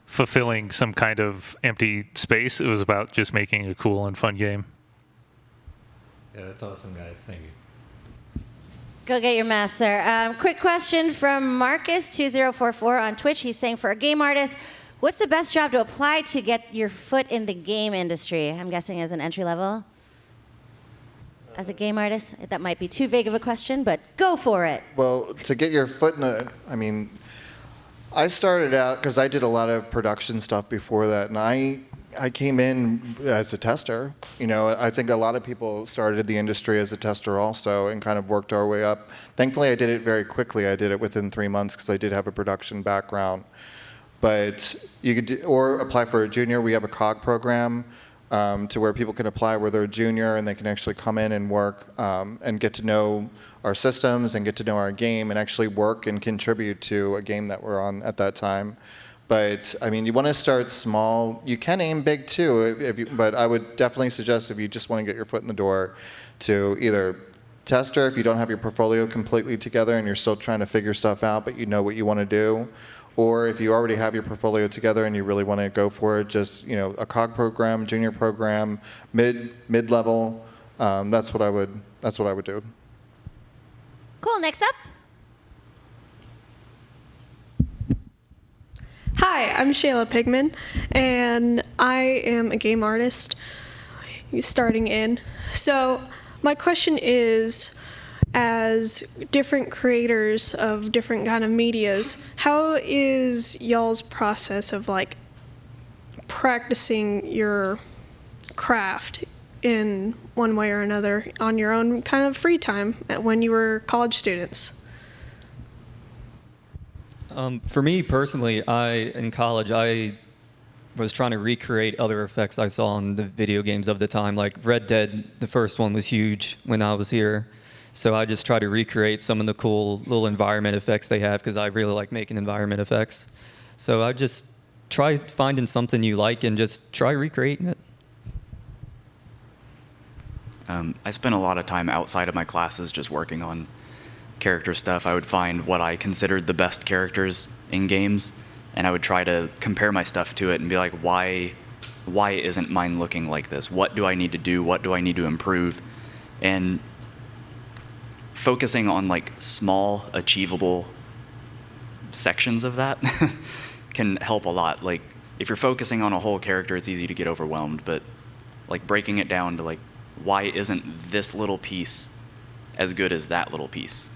fulfilling some kind of empty space. It was about just making a cool and fun game. Yeah, that's awesome, guys. Thank you. Go get your mask, sir. Quick question from Marcus2044 on Twitch. He's saying, for a game artist, what's the best job to apply to get your foot in the game industry? I'm guessing as an entry level. As a game artist? That might be too vague of a question, but go for it. Well, to get your foot in I started out, because I did a lot of production stuff before that, and I came in as a tester. I think a lot of people started the industry as a tester also and kind of worked our way up. Thankfully, I did it very quickly. I did it within 3 months because I did have a production background. But you could or apply for a junior. We have a COG program to where people can apply where they're a junior and they can actually come in and work and get to know our systems and get to know our game and actually work and contribute to a game that we're on at that time. But you want to start small. You can aim big too, but I would definitely suggest, if you just want to get your foot in the door, to either tester if you don't have your portfolio completely together and you're still trying to figure stuff out, but you know what you want to do. Or if you already have your portfolio together and you really want to go for it, just a COG program, junior program, mid-level, That's what I would do. Cool. Next up. Hi, I'm Shayla Pigman, and I am a game artist starting in. So my question is, as different creators of different kind of medias, how is y'all's process of like practicing your craft in one way or another on your own kind of free time when you were college students? For me personally, in college, I was trying to recreate other effects I saw in the video games of the time. Like Red Dead, the first one was huge when I was here. So I just try to recreate some of the cool little environment effects they have because I really like making environment effects. So I just try finding something you like and just try recreating it. I spent a lot of time outside of my classes just working on character stuff. I would find what I considered the best characters in games, and I would try to compare my stuff to it and be like, why isn't mine looking like this? What do I need to do? What do I need to improve? And focusing on like small, achievable sections of that can help a lot. Like if you're focusing on a whole character, it's easy to get overwhelmed, but like breaking it down to like, why isn't this little piece as good as that little piece?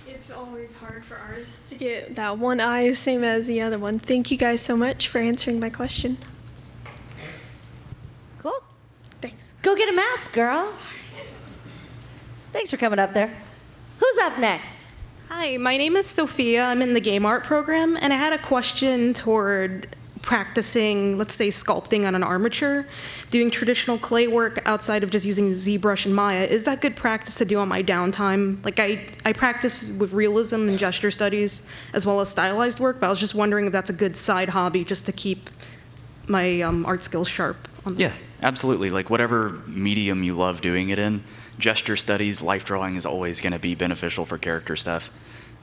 It's always hard for artists to get that one eye same as the other one. Thank you guys so much for answering my question. Cool. Thanks. Go get a mask, girl. Thanks for coming up there. Who's up next? Hi, my name is Sophia. I'm in the game art program, and I had a question toward practicing, let's say, sculpting on an armature, doing traditional clay work outside of just using ZBrush and Maya. Is that good practice to do on my downtime? Like I practice with realism and gesture studies as well as stylized work, but I was just wondering if that's a good side hobby just to keep my art skills sharp. Yeah, absolutely. Like whatever medium you love doing it in, gesture studies, life drawing is always going to be beneficial for character stuff.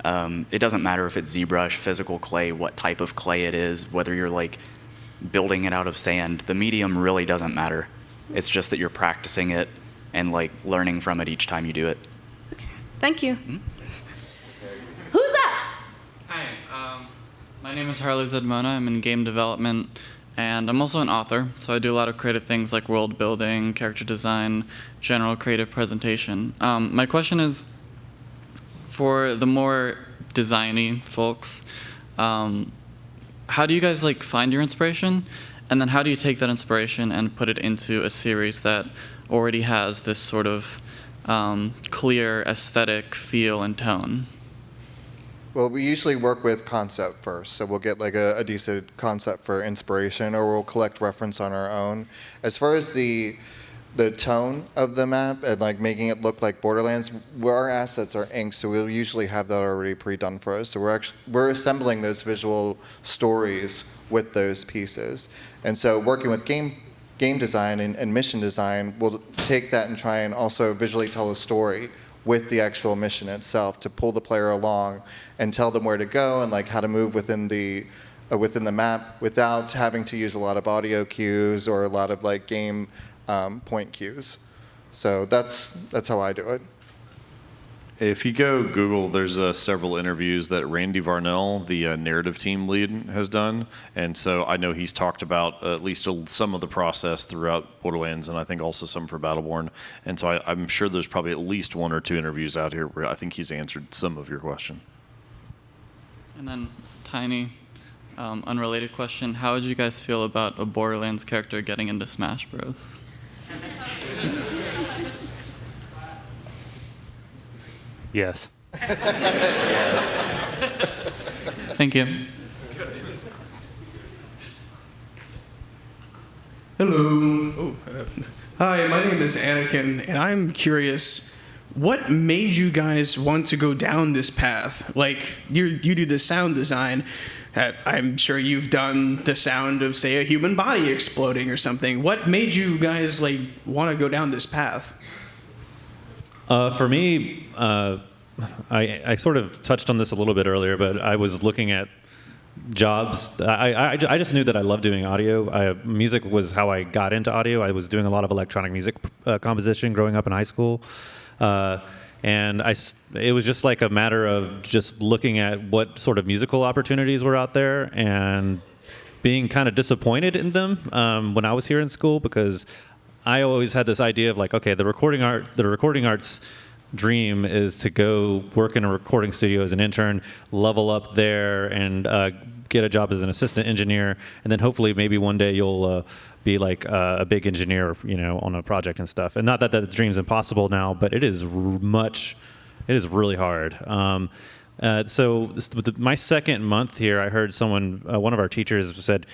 It doesn't matter if it's ZBrush, physical clay, what type of clay it is, whether you're like building it out of sand. The medium really doesn't matter. It's just that you're practicing it and like learning from it each time you do it. Thank you. Who's up? Hi, my name is Harley Zedmona. I'm in game development, and I'm also an author, so I do a lot of creative things like world building, character design, general creative presentation. My question is, for the more designy folks, how do you guys like find your inspiration? And then how do you take that inspiration and put it into a series that already has this sort of clear aesthetic feel and tone? Well, we usually work with concept first, so we'll get like a decent concept for inspiration, or we'll collect reference on our own. As far as the tone of the map and like making it look like Borderlands, our assets are inked, so we'll usually have that already pre-done for us. So we're assembling those visual stories with those pieces. And so working with game design and mission design, we'll take that and try and also visually tell a story with the actual mission itself to pull the player along and tell them where to go and like how to move within the map without having to use a lot of audio cues or a lot of like game point cues. So that's how I do it. If you go Google, there's several interviews that Randy Varnell, the narrative team lead, has done. And so I know he's talked about at least some of the process throughout Borderlands, and I think also some for Battleborn. And so I'm sure there's probably at least one or two interviews out here where I think he's answered some of your question. And then, tiny, unrelated question, how would you guys feel about a Borderlands character getting into Smash Bros? Yes. Yes. Thank you. Hello. Hi, my name is Anakin, and I'm curious, what made you guys want to go down this path? Like, you do the sound design. I'm sure you've done the sound of, say, a human body exploding or something. What made you guys like want to go down this path? For me, I sort of touched on this a little bit earlier, but I was looking at jobs. I just knew that I loved doing audio. Music was how I got into audio. I was doing a lot of electronic music composition growing up in high school. And it was just like a matter of just looking at what sort of musical opportunities were out there and being kind of disappointed in them when I was here in school, because I always had this idea of like, okay, the recording arts dream is to go work in a recording studio as an intern, level up there, and get a job as an assistant engineer, and then hopefully maybe one day you'll be like a big engineer, on a project and stuff. And not that the dream's impossible now, but it is really hard. So my second month here, I heard one of our teachers said,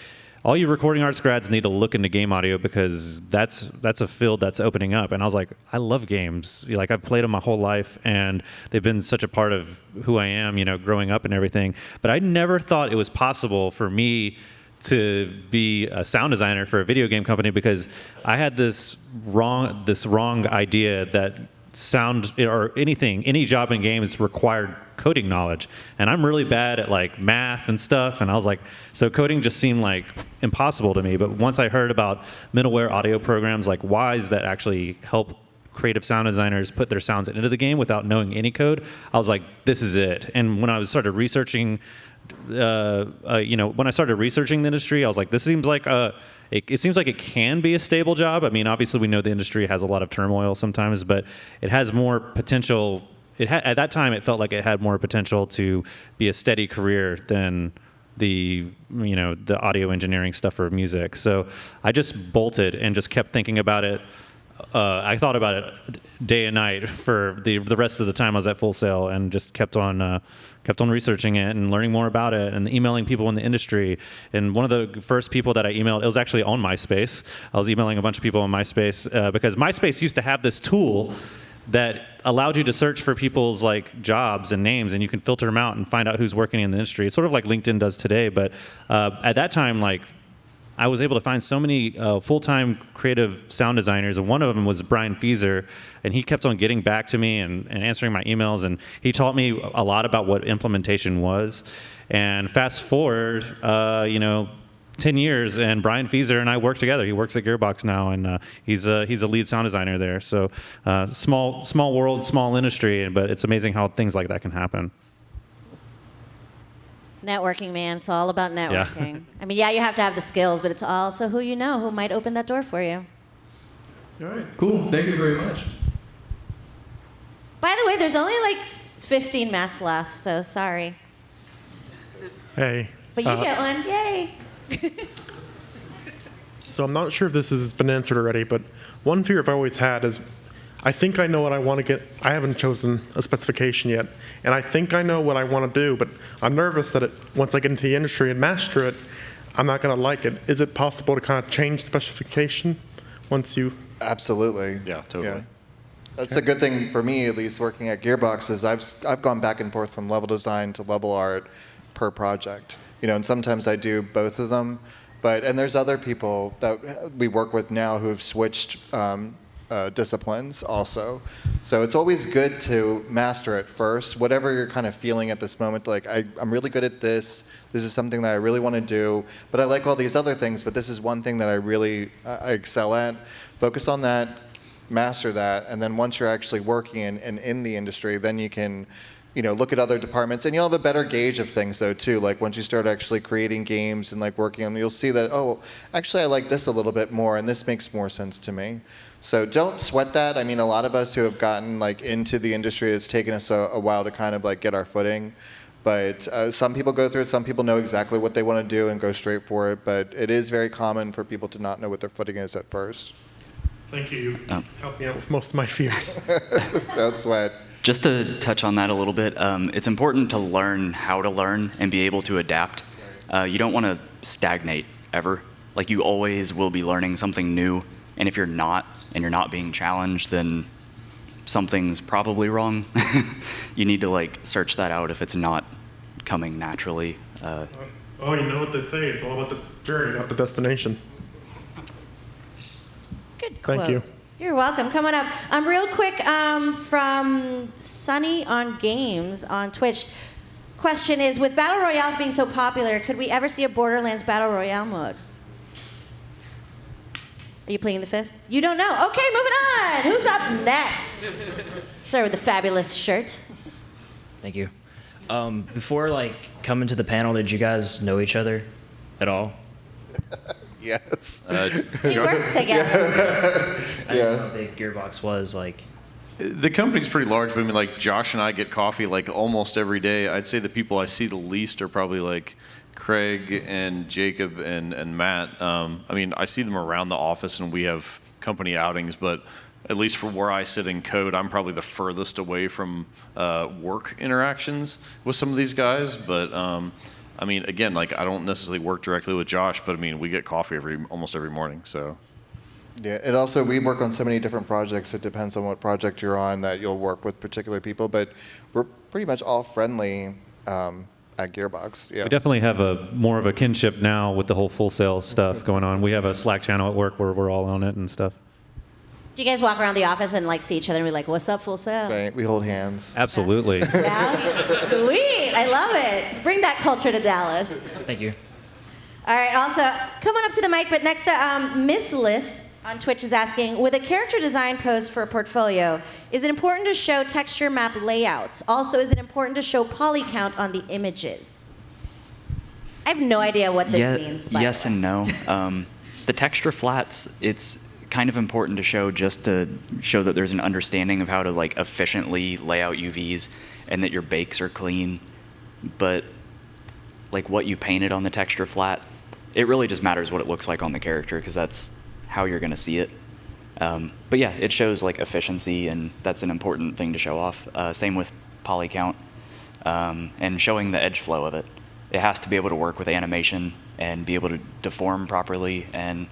all you recording arts grads need to look into game audio, because that's a field that's opening up. And I was like, I love games. Like, I've played them my whole life, and they've been such a part of who I am, growing up and everything. But I never thought it was possible for me to be a sound designer for a video game company, because I had this wrong idea that sound or any job in games required coding knowledge, and I'm really bad at like math and stuff, and I was like, so coding just seemed like impossible to me. But once I heard about middleware audio programs like Wise that actually help creative sound designers put their sounds into the game without knowing any code, I was like, this is it. And when I started researching when I started researching the industry, I was like, this seems like it seems like it can be a stable job. I mean, obviously we know the industry has a lot of turmoil sometimes, but it has more potential. At that time, it felt like it had more potential to be a steady career than the audio engineering stuff for music. So I just bolted and just kept thinking about it. I thought about it day and night for the rest of the time I was at Full Sail, and just kept on researching it and learning more about it and emailing people in the industry. And one of the first people that I emailed, it was actually on MySpace. I was emailing a bunch of people on MySpace because MySpace used to have this tool that allowed you to search for people's like jobs and names, and you can filter them out and find out who's working in the industry. It's sort of like LinkedIn does today, but at that time, like, I was able to find so many full-time creative sound designers, and one of them was Brian Fieser, and he kept on getting back to me and answering my emails, and he taught me a lot about what implementation was. And fast forward, 10 years, and Brian Fieser and I work together. He works at Gearbox now, and he's a lead sound designer there. So small world, small industry, but it's amazing how things like that can happen. Networking, man. It's all about networking. Yeah. I mean, yeah, you have to have the skills, but it's also who you know who might open that door for you. All right, cool. Thank you very much. By the way, there's only like 15 masks left, so sorry. Hey. But you get one. Yay. So I'm not sure if this has been answered already, but one fear I've always had is I think I know what I want to get. I haven't chosen a specification yet, and I think I know what I want to do, but I'm nervous that once I get into the industry and master it, I'm not going to like it. Is it possible to kind of change specification once you... Absolutely. Yeah, totally. Yeah. That's the good thing for me, at least working at Gearbox, is I've gone back and forth from level design to level art per project. And sometimes I do both of them, and there's other people that we work with now who have switched disciplines also. So it's always good to master it first, whatever you're kind of feeling at this moment. Like, I'm really good at this. This is something that I really want to do, but I like all these other things, but this is one thing that I really I excel at. Focus on that, master that, and then once you're actually working in the industry, then you can look at other departments, and you'll have a better gauge of things though too. Like once you start actually creating games and like working on them, you'll see that, oh, actually I like this a little bit more, and this makes more sense to me. So don't sweat that. I mean, a lot of us who have gotten like into the industry, it's taken us a while to kind of like get our footing. But some people go through it. Some people know exactly what they want to do and go straight for it. But it is very common for people to not know what their footing is at first. Thank you. You've helped me out with most of my fears. Don't sweat. Just to touch on that a little bit, it's important to learn how to learn and be able to adapt. You don't want to stagnate ever. Like, you always will be learning something new, and if you're not, and you're not being challenged, then something's probably wrong. You need to like search that out if it's not coming naturally. Oh, you know what they say, it's all about the journey, not the destination. Good quote. Thank you. You're welcome. Coming up, real quick, from Sunny on Games on Twitch. question is, with Battle Royales being so popular, could we ever see a Borderlands Battle Royale mode? Are you pleading the fifth? You don't know. Okay, moving on. Who's up next? Sir with the fabulous shirt. Thank you. Before coming to the panel, did you guys know each other at all? Yes. We worked together. I didn't know how big Gearbox was. The company's pretty large, but I mean, Josh and I get coffee almost every day. I'd say the people I see the least are probably Craig and Jacob and Matt. I mean, I see them around the office and we have company outings, but at least for where I sit in code, I'm probably the furthest away from work interactions with some of these guys. But I mean, again, I don't necessarily work directly with Josh, but I mean, we get coffee almost every morning, so. Yeah, and also we work on so many different projects. It depends on what project you're on that you'll work with particular people, but we're pretty much all friendly at Gearbox. Yeah. We definitely have more of a kinship now with the whole Full Sail stuff going on. We have a Slack channel at work where we're all on it and stuff. Do you guys walk around the office and see each other and be like, what's up, Full Sail? Right, we hold hands. Absolutely. Yeah? Sweet. I love it. Bring that culture to Dallas. Thank you. All right, also, come on up to the mic, but next to Miss Liss on Twitch is asking, with a character design post for a portfolio, is it important to show texture map layouts? Also, is it important to show poly count on the images? I have no idea what this means. Yes and no. The texture flats, it's kind of important to show just to show that there's an understanding of how to efficiently lay out UVs and that your bakes are clean. But what you painted on the texture flat, it really just matters what it looks like on the character because that's how you're going to see it. But yeah, it shows efficiency, and that's an important thing to show off. Same with poly count and showing the edge flow of it. It has to be able to work with animation and be able to deform properly, and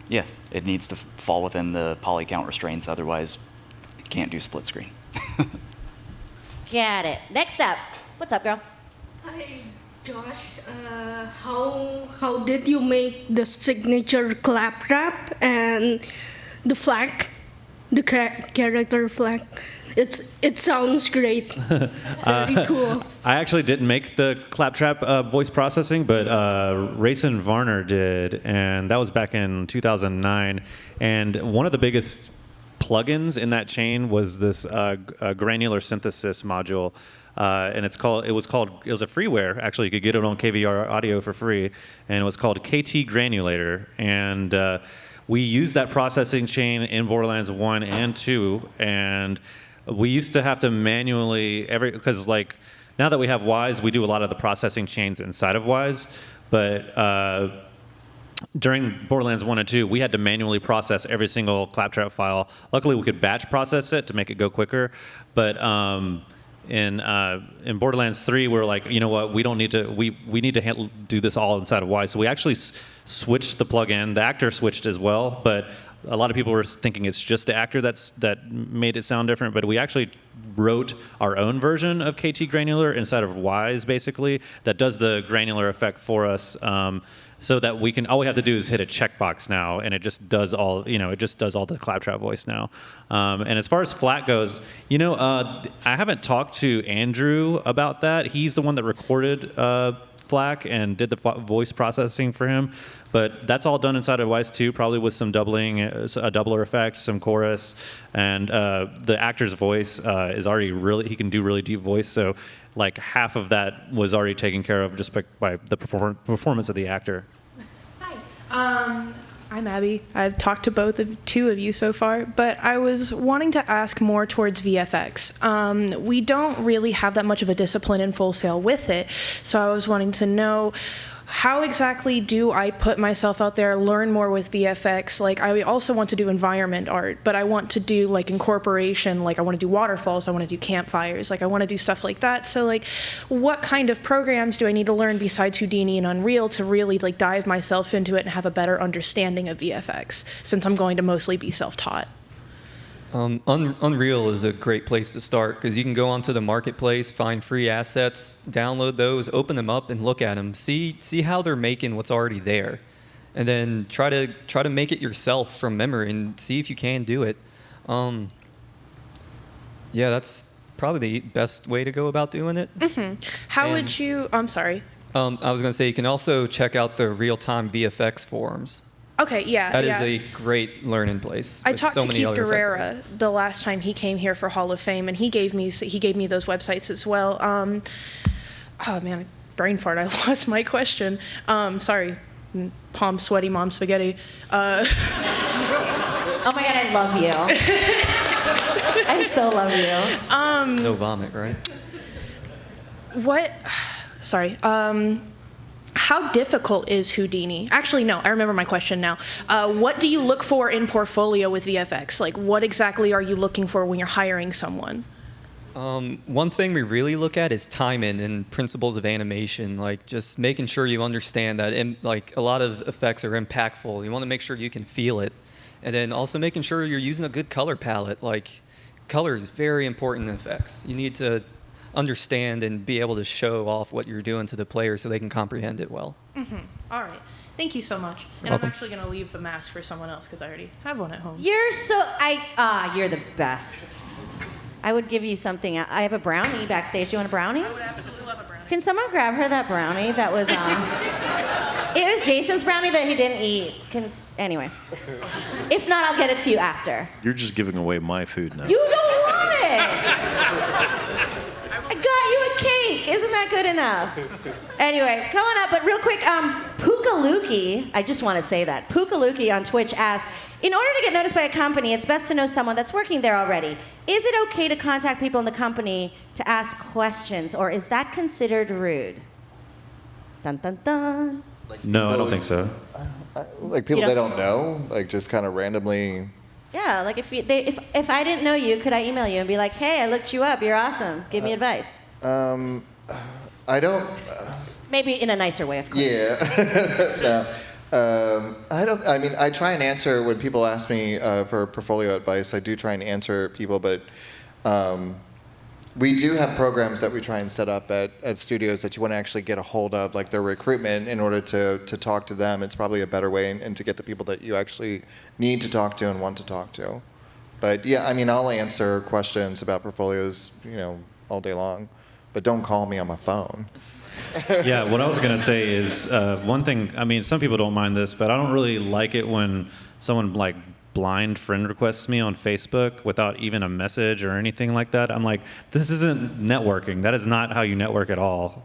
yeah, it needs to fall within the poly count restraints, otherwise you can't do split screen. Got it. Next up, what's up, girl? Hi, Josh. How did you make the signature claptrap and the flag, the character flag? It sounds great. Very cool. I actually didn't make the claptrap voice processing, but Rayson Varner did, and that was back in 2009. And one of the biggest plugins in that chain was this granular synthesis module. And it was a freeware. Actually, you could get it on KVR Audio for free, and it was called KT Granulator. And we used that processing chain in Borderlands 1 and 2, and we used to have to manually because now that we have Wise, we do a lot of the processing chains inside of Wise, but during Borderlands 1 and 2, we had to manually process every single claptrap file. Luckily, we could batch process it to make it go quicker, but in Borderlands 3, we're like, you know what? We don't need to. We need to do this all inside of Wise. So we actually switched the plugin. The actor switched as well, but a lot of people were thinking it's just the actor that made it sound different. But we actually wrote our own version of KT Granular inside of Wise, basically, that does the granular effect for us. So that all we have to do is hit a checkbox now, and it just does all, it just does all the claptrap voice now. And as far as flat goes, I haven't talked to Andrew about that. He's the one that recorded FLAC and did the voice processing for him. But that's all done inside of Wise 2, probably with some doubling, a doubler effect, some chorus, and the actor's voice is already he can do really deep voice. So half of that was already taken care of just by the performance of the actor. Hi, I'm Abby. I've talked to two of you so far, but I was wanting to ask more towards VFX. We don't really have that much of a discipline in Full Sail with it, so I was wanting to know, how exactly do I put myself out there, learn more with VFX? I also want to do environment art, but I want to do incorporation, I want to do waterfalls, I want to do campfires, I want to do stuff like that. So what kind of programs do I need to learn besides Houdini and Unreal to really dive myself into it and have a better understanding of VFX, since I'm going to mostly be self-taught? Unreal is a great place to start because you can go onto the marketplace, find free assets, download those, open them up, and look at them. See how they're making what's already there, and then try to make it yourself from memory and see if you can do it. Yeah, that's probably the best way to go about doing it. How And- would you? I'm sorry. I was going to say you can also check out the real-time VFX forums. Okay, yeah. That is yeah. a great learning place. I with talked so to many Keith other effects artists. Guerrera the last time he came here for Hall of Fame, and he gave me those websites as well. Oh man, brain fart! I lost my question. Sorry, palm sweaty, mom spaghetti. Oh my God, I love you. I so love you. No vomit, right? What? Sorry. How difficult is Houdini? Actually, no, I remember my question now. What do you look for in portfolio with VFX? Like, what exactly are you looking for when you're hiring someone? One thing we really look at is timing and principles of animation, like just making sure you understand that like a lot of effects are impactful. You want to make sure you can feel it. And then also making sure you're using a good color palette. Like color is very important in effects. You need to understand and be able to show off what you're doing to the player so they can comprehend it well. All right. Thank you so much. And Welcome. I'm actually going to leave the mask for someone else because I already have one at home. You're you're the best. I would give you something. I have a brownie backstage. Do you want a brownie? I would absolutely love a brownie. Can someone grab her that brownie? That was it was Jason's brownie that he didn't eat. Anyway. If not, I'll get it to you after. You're just giving away my food now. You don't want it. I got you a cake. Isn't that good enough? Anyway, come on up. But real quick, Pookaluki, I just want to say that. Pookaluki on Twitch asks, in order to get noticed by a company, it's best to know someone that's working there already. Is it okay to contact people in the company to ask questions, or is that considered rude? Dun, dun, dun. No, I don't think so. Like people You they don't don't know, like just kind of randomly. Yeah, like if I didn't know you, could I email you and be like, hey, I looked you up. You're awesome. Give me advice. I don't. Maybe in a nicer way, of course. Yeah. No. I don't. I mean, I try and answer when people ask me for portfolio advice. I do try and answer people, but we do have programs that we try and set up at studios that you want to actually get a hold of, like their recruitment, in order to talk to them. It's probably a better way and to get the people that you actually need to talk to and want to talk to. But yeah, I mean, I'll answer questions about portfolios, all day long. But don't call me on my phone. Yeah, what I was going to say is one thing, I mean, some people don't mind this, but I don't really like it when someone like blind friend requests me on Facebook without even a message or anything like that. I'm like, this isn't networking. That is not how you network at all.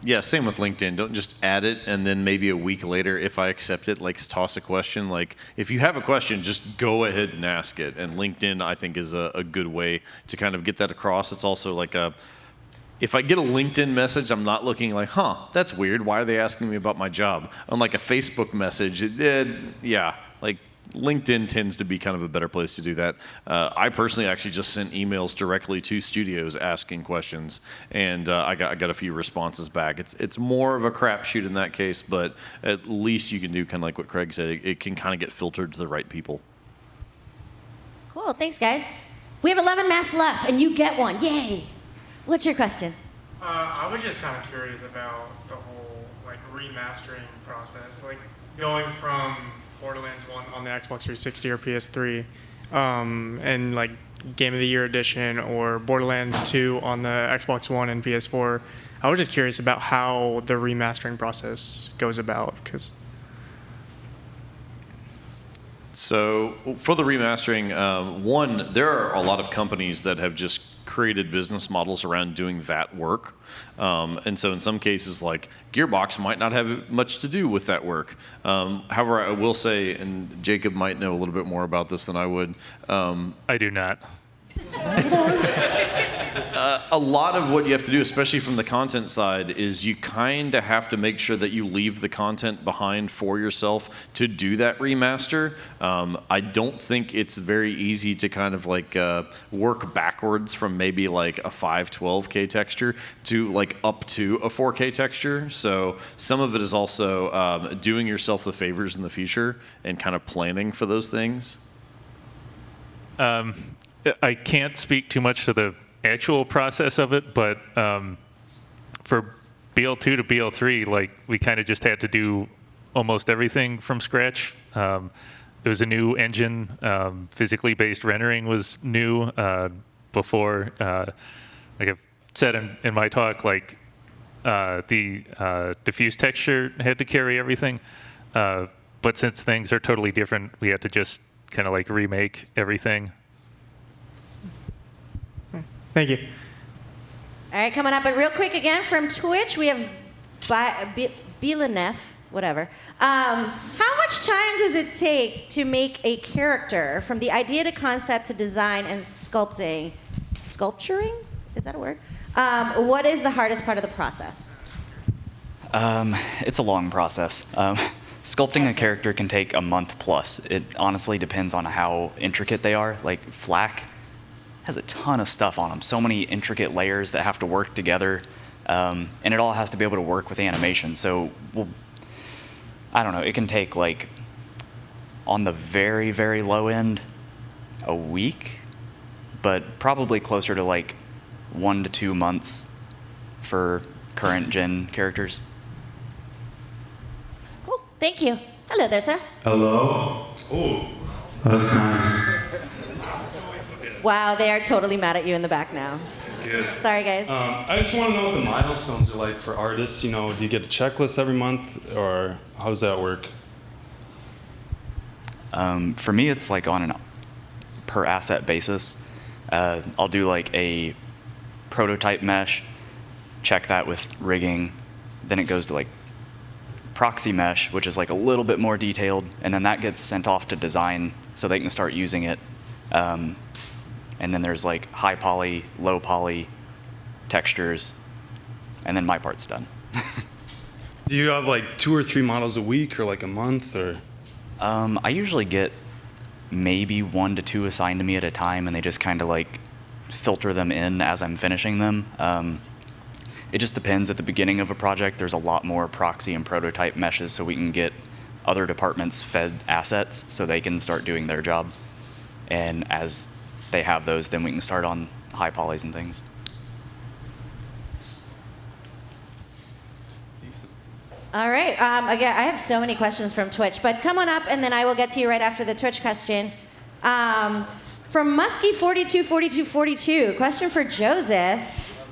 Yeah, same with LinkedIn. Don't just add it and then maybe a week later, if I accept it, like toss a question. Like if you have a question, just go ahead and ask it. And LinkedIn, I think, is a good way to kind of get that across. It's also like if I get a LinkedIn message, I'm not looking like, that's weird. Why are they asking me about my job? Unlike a Facebook message, like LinkedIn tends to be kind of a better place to do that. I personally actually just sent emails directly to studios asking questions, and I got a few responses back. It's more of a crapshoot in that case, but at least you can do kind of like what Craig said. It can kind of get filtered to the right people. Cool. Thanks, guys. We have 11 masks left, and you get one. Yay. What's your question? I was just kind of curious about the whole remastering process, going from Borderlands 1 on the Xbox 360 or PS3, and Game of the Year edition, or Borderlands 2 on the Xbox One and PS4. I was just curious about how the remastering process goes about, because. So for the remastering, there are a lot of companies that have just created business models around doing that work. And so in some cases, like Gearbox might not have much to do with that work. However, I will say, and Jacob might know a little bit more about this than I would. I do not. A lot of what you have to do, especially from the content side, is you kind of have to make sure that you leave the content behind for yourself to do that remaster. I don't think it's very easy to kind of work backwards from maybe a 512K texture to up to a 4K texture. So some of it is also doing yourself the favors in the future and kind of planning for those things. I can't speak too much to the actual process of it, but for BL2 to BL3, we kind of just had to do almost everything from scratch. It was a new engine. Physically based rendering was new. before. Like I've said in my talk, like the diffuse texture had to carry everything. But since things are totally different, we had to just kind of like remake everything. Thank you. All right, coming up, but real quick again from Twitch, we have Bilanef, whatever. How much time does it take to make a character from the idea to concept to design and sculpting? Sculpturing? Is that a word? What is the hardest part of the process? It's a long process. Sculpting a character can take a month plus. It honestly depends on how intricate they are. Like Flack has a ton of stuff on them, so many intricate layers that have to work together, and it all has to be able to work with animation. So, I don't know, it can take like, on the very, very low end, a week, but probably closer to like 1 to 2 months for current gen characters. Cool, thank you. Hello there, sir. Hello. Oh, that's nice. Wow, they are totally mad at you in the back now. Good. Sorry, guys. I just want to know what the milestones are like for artists. You know, do you get a checklist every month, or how does that work? For me, it's like on a per asset basis. I'll do like a prototype mesh, check that with rigging, then it goes to like proxy mesh, which is like a little bit more detailed, and then that gets sent off to design so they can start using it. And then there's like high poly, low poly textures, and then my part's done. Do you have like 2 or 3 models a week, or like a month, or? I usually get maybe 1 to 2 assigned to me at a time, and they just kind of like filter them in as I'm finishing them. It just depends. At the beginning of a project, there's a lot more proxy and prototype meshes, so we can get other departments fed assets so they can start doing their job. And as they have those, then we can start on high polys and things. All right, again, I have so many questions from Twitch, but come on up and then I will get to you right after the Twitch question. From Muskie424242, question for Joseph.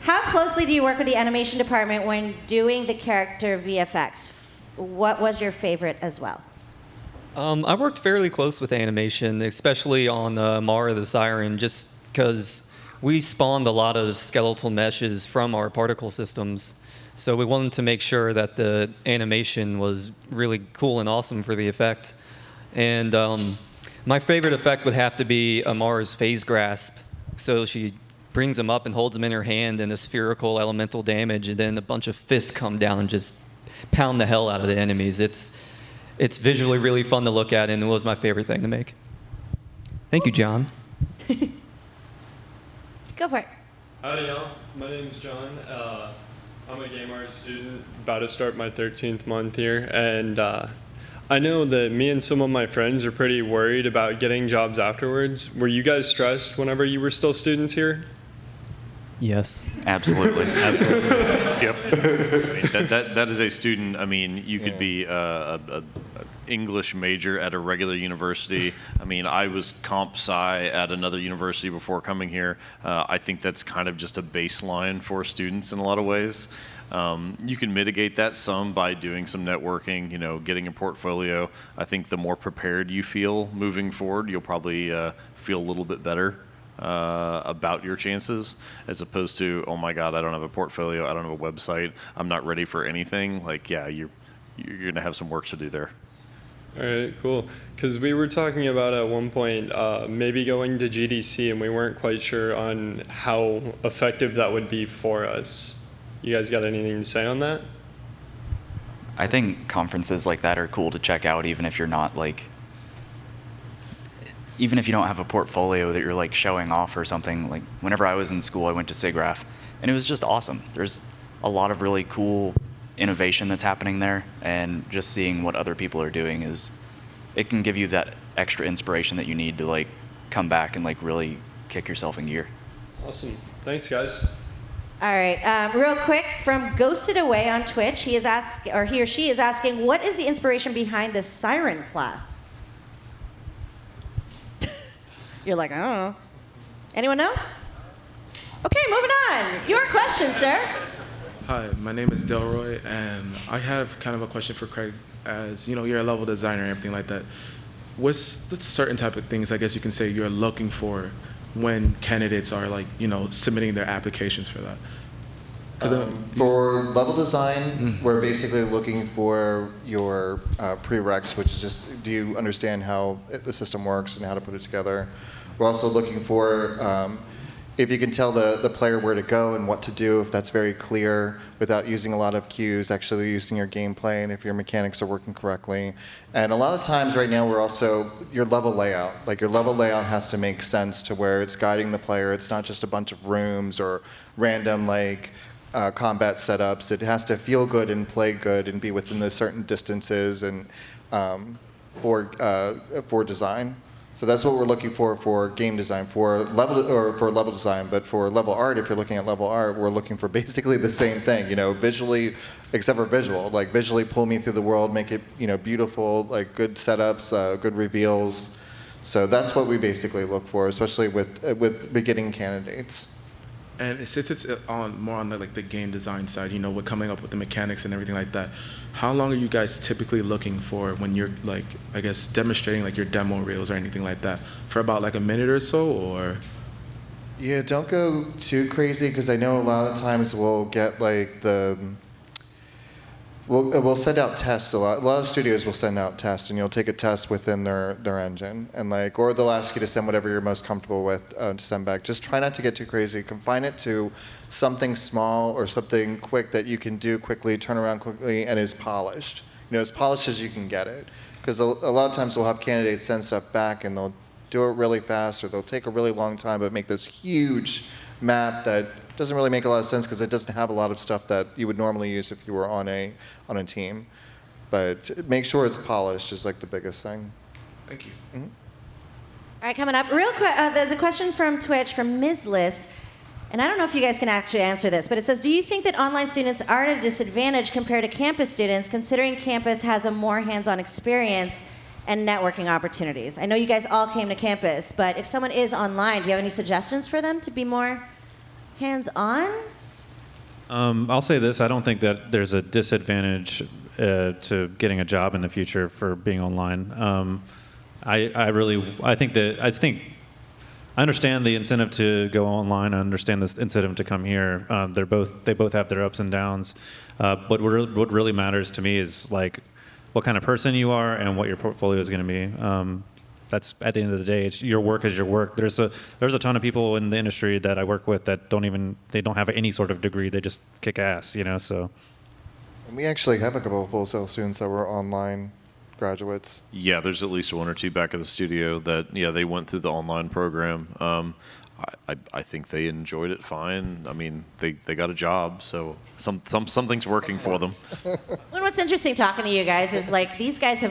How closely do you work with the animation department when doing the character VFX? What was your favorite as well? I worked fairly close with animation, especially on Mara the Siren, just because we spawned a lot of skeletal meshes from our particle systems. So we wanted to make sure that the animation was really cool and awesome for the effect. And my favorite effect would have to be Amara's phase grasp. So she brings him up and holds him in her hand, and a spherical elemental damage, and then a bunch of fists come down and just pound the hell out of the enemies. It's visually really fun to look at, and it was my favorite thing to make. Thank you, John. Go for it. Howdy, y'all. My name's John. I'm a game art student, about to start my 13th month here, and I know that me and some of my friends are pretty worried about getting jobs afterwards. Were you guys stressed whenever you were still students here? Yes. Absolutely. Absolutely. Yep. I mean, that is a student. I mean, you could be a English major at a regular university. I mean, I was comp sci at another university before coming here. I think that's kind of just a baseline for students in a lot of ways. You can mitigate that some by doing some networking, you know, getting a portfolio. I think the more prepared you feel moving forward, you'll probably feel a little bit better about your chances, as opposed to, oh my God, I don't have a portfolio, I don't have a website, I'm not ready for anything. Like, yeah, you're gonna have some work to do there. All right, cool. Because we were talking about at one point maybe going to GDC, and we weren't quite sure on how effective that would be for us. You guys got anything to say on that? I think conferences like that are cool to check out, even if you're not like, even if you don't have a portfolio that you're like showing off or something. Like whenever I was in school, I went to SIGGRAPH, and it was just awesome. There's a lot of really cool innovation that's happening there, and just seeing what other people are doing it can give you that extra inspiration that you need to like come back and like really kick yourself in gear. Awesome. Thanks, guys. All right, real quick, from Ghosted Away on Twitch, he or she is asking, what is the inspiration behind the Siren class? You're like, I don't know. Anyone know? Okay, moving on. Your question, sir. Hi, my name is Delroy, and I have kind of a question for Craig. As you know, you're a level designer and everything like that. What's the certain type of things I guess you can say you're looking for when candidates are like, you know, submitting their applications for that? For level design, we're basically looking for your prereqs, which is just, do you understand how the system works and how to put it together? We're also looking for if you can tell the player where to go and what to do, if that's very clear without using a lot of cues, actually using your gameplay and if your mechanics are working correctly. And a lot of times right now we're also, your level layout, like your level layout has to make sense to where it's guiding the player. It's not just a bunch of rooms or random like combat setups. It has to feel good and play good and be within the certain distances and for design. So that's what we're looking for game design, for level design. But for level art, if you're looking at level art, we're looking for basically the same thing. You know, visually, except for visual, like visually pull me through the world, make it beautiful, like good setups, good reveals. So that's what we basically look for, especially with beginning candidates. And since it's more on the game design side, you know, with coming up with the mechanics and everything like that, how long are you guys typically looking for when you're like, I guess, demonstrating like your demo reels or anything like that? For about like a minute or so, or? Yeah, don't go too crazy because I know a lot of times we'll get like we'll send out tests a lot. A lot of studios will send out tests, and you'll take a test within their engine, and or they'll ask you to send whatever you're most comfortable with to send back. Just try not to get too crazy. Confine it to something small or something quick that you can do quickly, turn around quickly, and is polished. You know, as polished as you can get it. Because a lot of times we'll have candidates send stuff back, and they'll do it really fast, or they'll take a really long time, but make this huge map that doesn't really make a lot of sense because it doesn't have a lot of stuff that you would normally use if you were on a team. But make sure it's polished is like the biggest thing. Thank you. All right, coming up, real quick, there's a question from Twitch from Ms. Liss, and I don't know if you guys can actually answer this, but it says, do you think that online students are at a disadvantage compared to campus students, considering campus has a more hands-on experience and networking opportunities? I know you guys all came to campus, but if someone is online, do you have any suggestions for them to be more hands-on? I'll say this: I don't think that there's a disadvantage to getting a job in the future for being online. I understand the incentive to go online. I understand the incentive to come here. They both have their ups and downs. But what really matters to me is like what kind of person you are and what your portfolio is going to be. That's at the end of the day, it's your work is your work. There's a ton of people in the industry that I work with that don't have any sort of degree. They just kick ass, you know. So. And we actually have a couple of Full Sail students that were online graduates. Yeah, there's at least one or two back at the studio that they went through the online program. I think they enjoyed it fine. I mean, they got a job, so something's working for them. Well, what's interesting talking to you guys is like these guys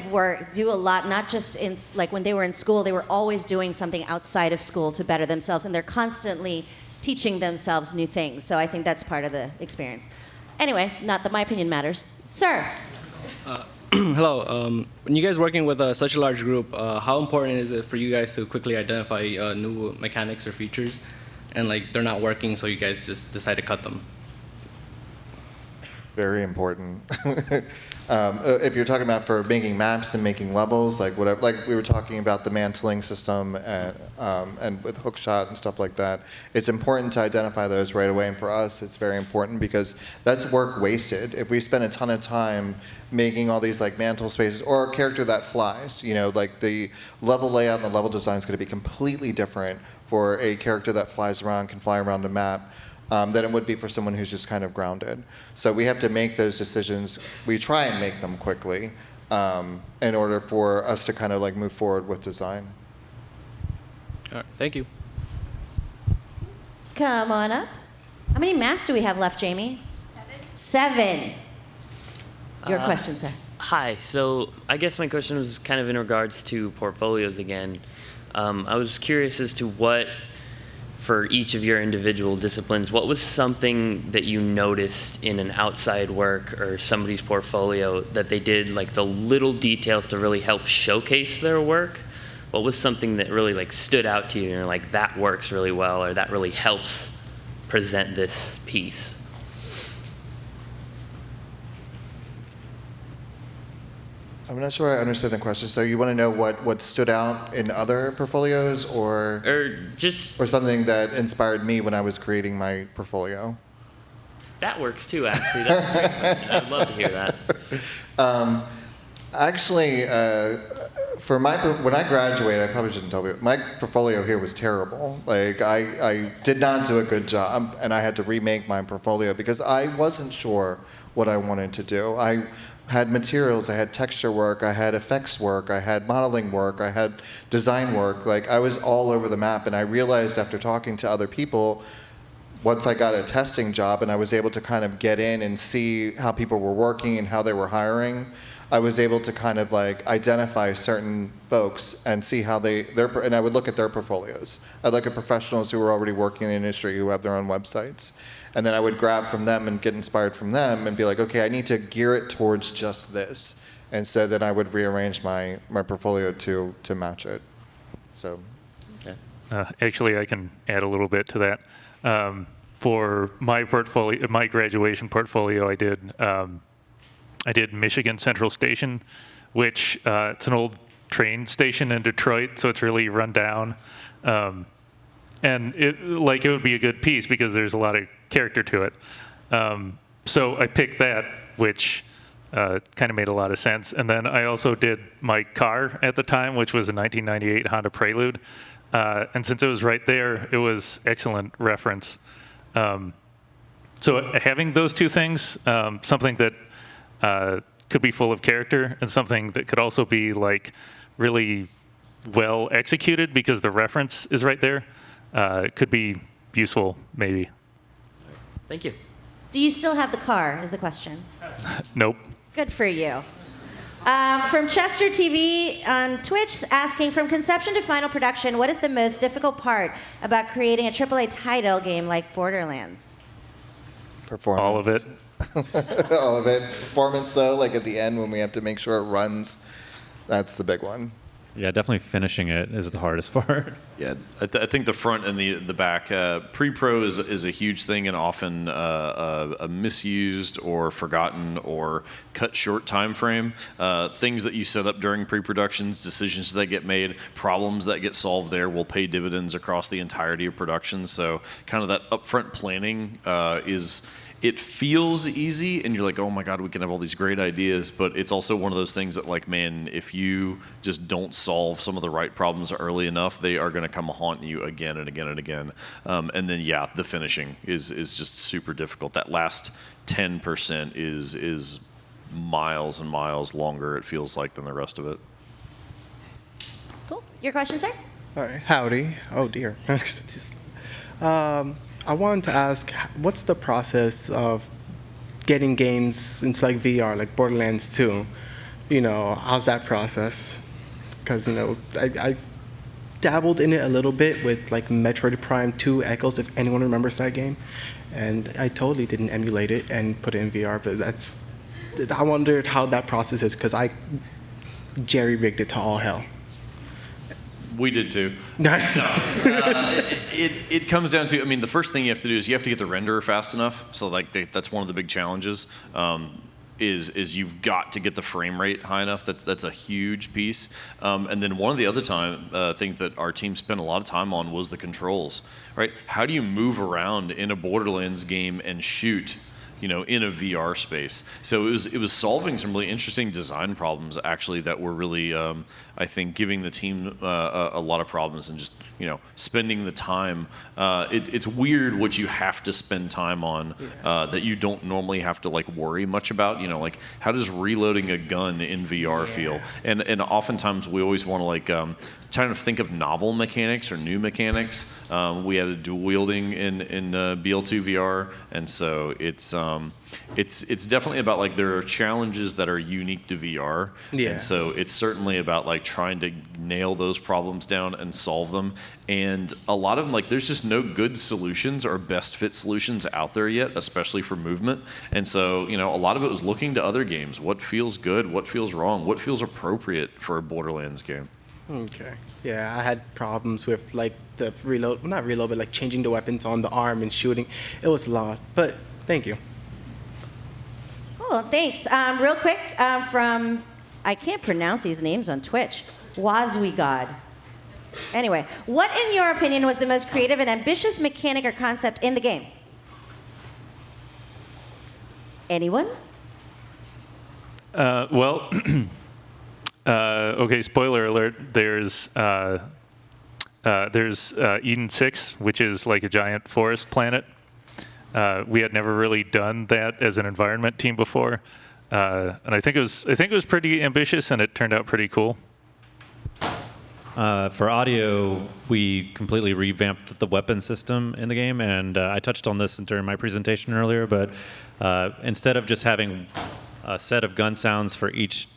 do a lot, not just in like when they were in school, they were always doing something outside of school to better themselves, and they're constantly teaching themselves new things. So I think that's part of the experience. Anyway, not that my opinion matters. Sir. Hello. When you guys working with such a large group, how important is it for you guys to quickly identify new mechanics or features, and like they're not working, so you guys just decide to cut them? Very important. If you're talking about for making maps and making levels, like whatever, like we were talking about the mantling system and with hookshot and stuff like that, it's important to identify those right away. And for us, it's very important because that's work wasted. If we spend a ton of time making all these like mantle spaces or a character that flies, you know, like the level layout and the level design is going to be completely different for a character that flies around, can fly around a map. Than it would be for someone who's just kind of grounded. So we have to make those decisions. We try and make them quickly in order for us to kind of like move forward with design. All right, thank you. Come on up. How many masks do we have left, Jamie? 7. Your question, sir. Hi. So I guess my question was kind of in regards to portfolios again. I was curious as to what, for each of your individual disciplines, what was something that you noticed in an outside work or somebody's portfolio that they did, like the little details to really help showcase their work? What was something that really like stood out to you and you're like, that works really well, or that really helps present this piece? I'm not sure I understand the question. So you want to know what stood out in other portfolios, or something that inspired me when I was creating my portfolio? That works too, actually. That's a great question. I'd love to hear that. Actually, when I graduated, I probably shouldn't tell you, my portfolio here was terrible. Like, I did not do a good job, and I had to remake my portfolio because I wasn't sure what I wanted to do. I had materials, I had texture work, I had effects work, I had modeling work, I had design work. Like, I was all over the map, and I realized after talking to other people, once I got a testing job and I was able to kind of get in and see how people were working and how they were hiring, I was able to kind of like identify certain folks and see how and I would look at their portfolios. I'd look at professionals who were already working in the industry who have their own websites. And then I would grab from them and get inspired from them and be like, okay, I need to gear it towards just this. And so then I would rearrange my portfolio to match it. So. Actually, I can add a little bit to that. For my portfolio, my graduation portfolio, I did Michigan Central Station, which it's an old train station in Detroit, so it's really run down. And it would be a good piece because there's a lot of character to it. So I picked that, which kind of made a lot of sense. And then I also did my car at the time, which was a 1998 Honda Prelude. And since it was right there, it was excellent reference. So having those two things, something that could be full of character and something that could also be like really well executed because the reference is right there, could be useful maybe. Thank you. Do you still have the car, is the question? Nope. Good for you. From Chester TV on Twitch, asking, from conception to final production, what is the most difficult part about creating a AAA title game like Borderlands? Performance. All of it. All of it. Performance, though, like at the end when we have to make sure it runs, that's the big one. Yeah, definitely finishing it is the hardest part. Yeah, I think the front and the back. Pre-pro is a huge thing and often a misused or forgotten or cut short time frame. Things that you set up during pre-productions, decisions that get made, problems that get solved there will pay dividends across the entirety of production. So kind of that upfront planning it feels easy and you're like, oh my God, we can have all these great ideas, but it's also one of those things that, like, man, if you just don't solve some of the right problems early enough, they are going to come haunt you again and again and again. And then, yeah, the finishing is just super difficult. That last 10% is miles and miles longer, it feels like, than the rest of it. Cool. Your question, sir? All right. Howdy. Oh, dear. I wanted to ask, what's the process of getting games into like VR, like Borderlands 2? You know, how's that process? Because, you know, I dabbled in it a little bit with like Metroid Prime 2 Echoes, if anyone remembers that game. And I totally didn't emulate it and put it in VR, but I wondered how that process is because I jerry-rigged it to all hell. We did too. Nice. It comes down to, I mean, the first thing you have to do is you have to get the renderer fast enough. So like that's one of the big challenges. Is you've got to get the frame rate high enough. That's a huge piece. And then one of the other things that our team spent a lot of time on was the controls. Right? How do you move around in a Borderlands game and shoot, you know, in a VR space? So it was solving some really interesting design problems actually that were really, I think, giving the team a lot of problems and just, you know, spending the time. It's weird what you have to spend time on that you don't normally have to like worry much about. You know, like how does reloading a gun in VR feel? And oftentimes we always want to like trying to think of novel mechanics or new mechanics. We had a dual wielding in BL2 VR, and so it's definitely about like there are challenges that are unique to VR. Yeah. And so it's certainly about like trying to nail those problems down and solve them. And a lot of them, like, there's just no good solutions or best fit solutions out there yet, especially for movement. And so, you know, a lot of it was looking to other games. What feels good? What feels wrong? What feels appropriate for a Borderlands game? Okay. Yeah, I had problems with like the reload, well, not reload, but like changing the weapons on the arm and shooting. It was a lot, but thank you. Cool, thanks. Real quick, from, I can't pronounce these names on Twitch, Wazwigod. Anyway, what in your opinion was the most creative and ambitious mechanic or concept in the game? Anyone? Well, okay, spoiler alert, there's Eden 6, which is like a giant forest planet. We had never really done that as an environment team before. And I think it was pretty ambitious, and it turned out pretty cool. For audio, we completely revamped the weapon system in the game, and I touched on this during my presentation earlier, but instead of just having a set of gun sounds for each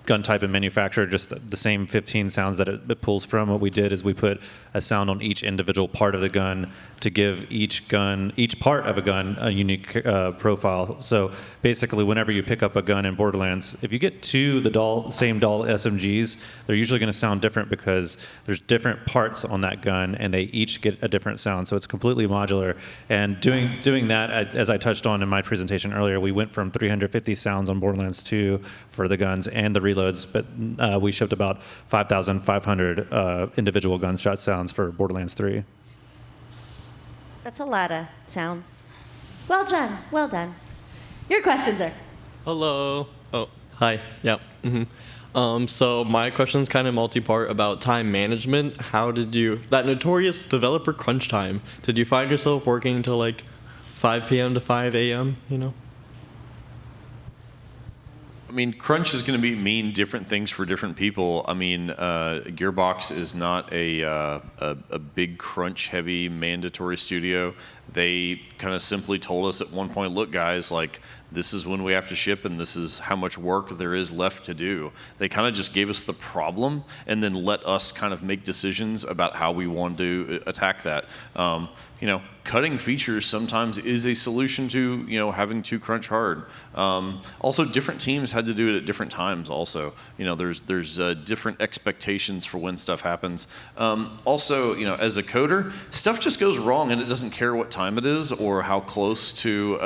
gun type and manufacturer, just the same 15 sounds that it pulls from, what we did is we put a sound on each individual part of the gun to give each part of a gun a unique profile. So basically, whenever you pick up a gun in Borderlands, if you get two same dull SMGs, they're usually going to sound different because there's different parts on that gun, and they each get a different sound. So it's completely modular. And doing that, as I touched on in my presentation earlier, we went from 350 sounds on Borderlands 2 for the guns and the reloads, but we shipped about 5,500 individual gunshot sounds for Borderlands 3. That's a lot of sounds. Well done, well done. Your question, sir. Hello. Oh, hi. Yep. So my question's kind of multi-part about time management. How did that notorious developer crunch time, did you find yourself working until like 5 p.m. to 5 a.m., I mean, crunch is going to mean different things for different people. I mean, Gearbox is not a big crunch-heavy mandatory studio. They kind of simply told us at one point, look, guys, like, this is when we have to ship, and this is how much work there is left to do. They kind of just gave us the problem and then let us kind of make decisions about how we want to attack that. Cutting features sometimes is a solution to, having to crunch hard. Also, different teams had to do it at different times also. There's different expectations for when stuff happens. Also, as a coder, stuff just goes wrong, and it doesn't care what time it is or how close to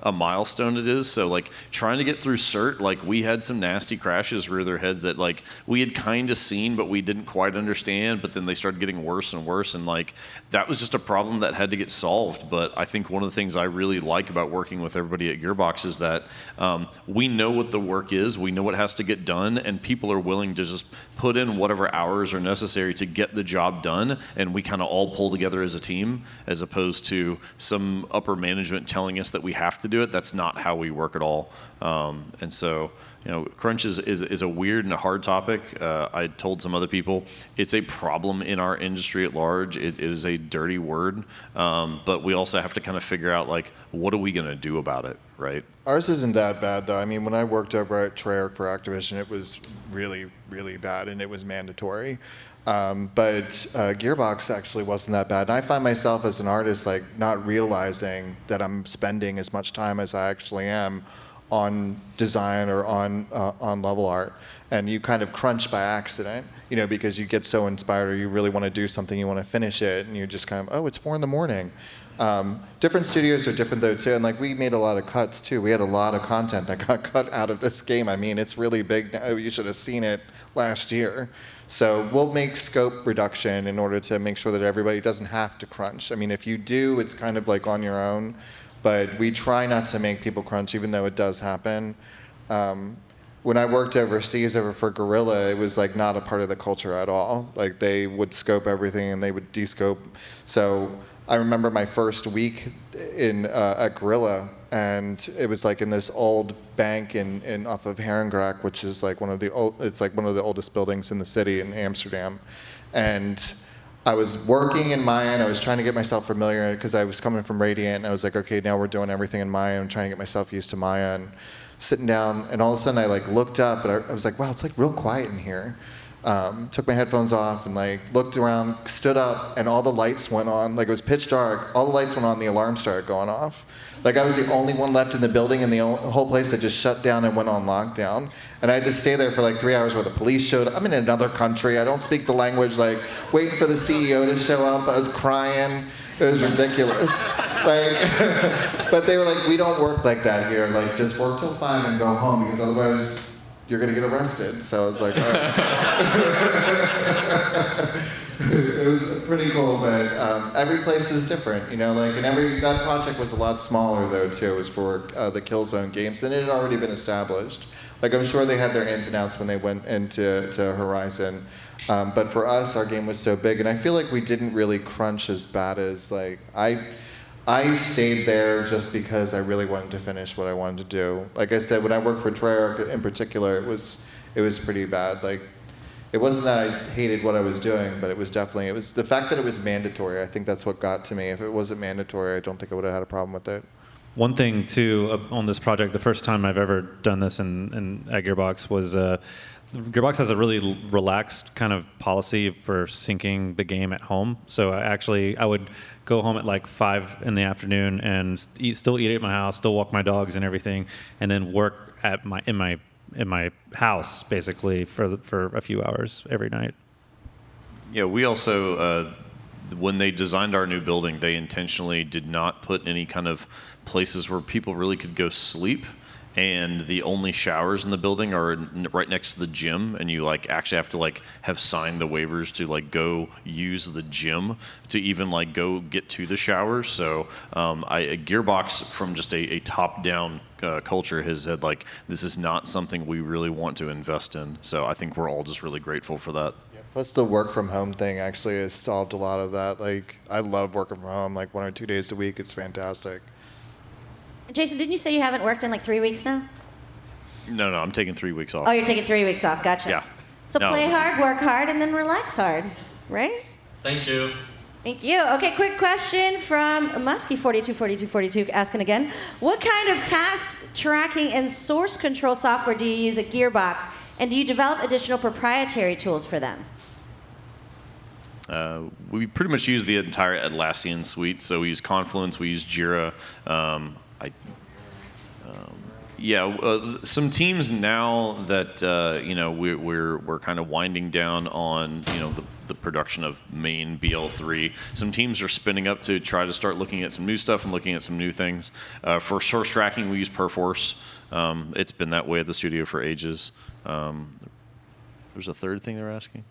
a milestone it is. So, like, trying to get through cert, like, we had some nasty crashes rear their heads that, like, we had kind of seen, but we didn't quite understand, but then they started getting worse and worse, and, like, that was just a problem that had to get solved. But I think one of the things I really like about working with everybody at Gearbox is that we know what the work is, we know what has to get done, and people are willing to just put in whatever hours are necessary to get the job done, and we kind of all pull together as a team, as opposed to some upper management telling us that we have to do it. That's not how we work at all. And so, crunch is a weird and a hard topic. I told some other people it's a problem in our industry at large. It is a dirty word, but we also have to kind of figure out, like, what are we going to do about it, right? Ours isn't that bad, though. I mean, when I worked over at Treyarch for Activision, it was really, really bad, and it was mandatory. But Gearbox actually wasn't that bad. And I find myself as an artist, like, not realizing that I'm spending as much time as I actually am on design or on level art, and you kind of crunch by accident, because you get so inspired or you really want to do something, you want to finish it, and you just kind of, it's 4 a.m. Different studios are different though too, and like we made a lot of cuts too. We had a lot of content that got cut out of this game. I mean, it's really big now. You should have seen it last year. So we'll make scope reduction in order to make sure that everybody doesn't have to crunch. I mean, if you do, it's kind of like on your own. But we try not to make people crunch, even though it does happen. When I worked overseas for Guerrilla, it was like not a part of the culture at all. Like they would scope everything and they would descope. So I remember my first week at Guerrilla, and it was like in this old bank in off of Herengracht, which is like one of the oldest buildings in the city in Amsterdam, and I was working in Maya, and I was trying to get myself familiar because I was coming from Radiant, and I was like, okay, now we're doing everything in Maya. I'm trying to get myself used to Maya, and sitting down, and all of a sudden I like looked up, and I was like, wow, it's like real quiet in here. took my headphones off and like looked around, stood up, and all the lights went on. Like it was pitch dark. All the lights went on. The alarm started going off. Like I was the only one left in the building, and the whole place that just shut down and went on lockdown. And I had to stay there for like 3 hours where the police showed up. I'm in another country. I don't speak the language. Like waiting for the CEO to show up. I was crying. It was ridiculous. Like, but they were like, we don't work like that here. Like, just work till 5 and go home, because otherwise you're gonna get arrested. So I was like, all right. It was pretty cool, but every place is different, you know. Like, and that project was a lot smaller though too. It was for the Killzone games, and it had already been established. Like, I'm sure they had their ins and outs when they went into Horizon. But for us, our game was so big, and I feel like we didn't really crunch as bad as, like, I stayed there just because I really wanted to finish what I wanted to do. Like I said, when I worked for Treyarch in particular, it was pretty bad. Like, it wasn't that I hated what I was doing, but it was the fact that it was mandatory. I think that's what got to me. If it wasn't mandatory, I don't think I would have had a problem with it. One thing too on this project, the first time I've ever done this at Gearbox was Gearbox has a really relaxed kind of policy for syncing the game at home. So I would go home at like 5 in the afternoon and still eat at my house, still walk my dogs and everything, and then work in my house basically for a few hours every night. Yeah, we also when they designed our new building, they intentionally did not put any kind of places where people really could go sleep. And the only showers in the building are right next to the gym, and you like actually have to like have signed the waivers to like go use the gym to even like go get to the showers. So Gearbox, from just a top-down culture, has said like, this is not something we really want to invest in. So I think we're all just really grateful for that. Yeah, plus the work from home thing actually has solved a lot of that. Like, I love working from home, like 1 or 2 days a week. It's fantastic. Jason, didn't you say you haven't worked in like 3 weeks now? No, I'm taking 3 weeks off. Oh, you're taking 3 weeks off. Gotcha. Yeah. So play hard, work hard, and then relax hard, right? Thank you. Thank you. Okay, quick question from Muskie424242 asking again. What kind of task tracking and source control software do you use at Gearbox? And do you develop additional proprietary tools for them? We pretty much use the entire Atlassian suite. So we use Confluence, we use Jira. Some teams now that we're kind of winding down on the production of main BL3. Some teams are spinning up to try to start looking at some new stuff and looking at some new things. For source tracking, we use Perforce. It's been that way at the studio for ages. There's a third thing they're asking.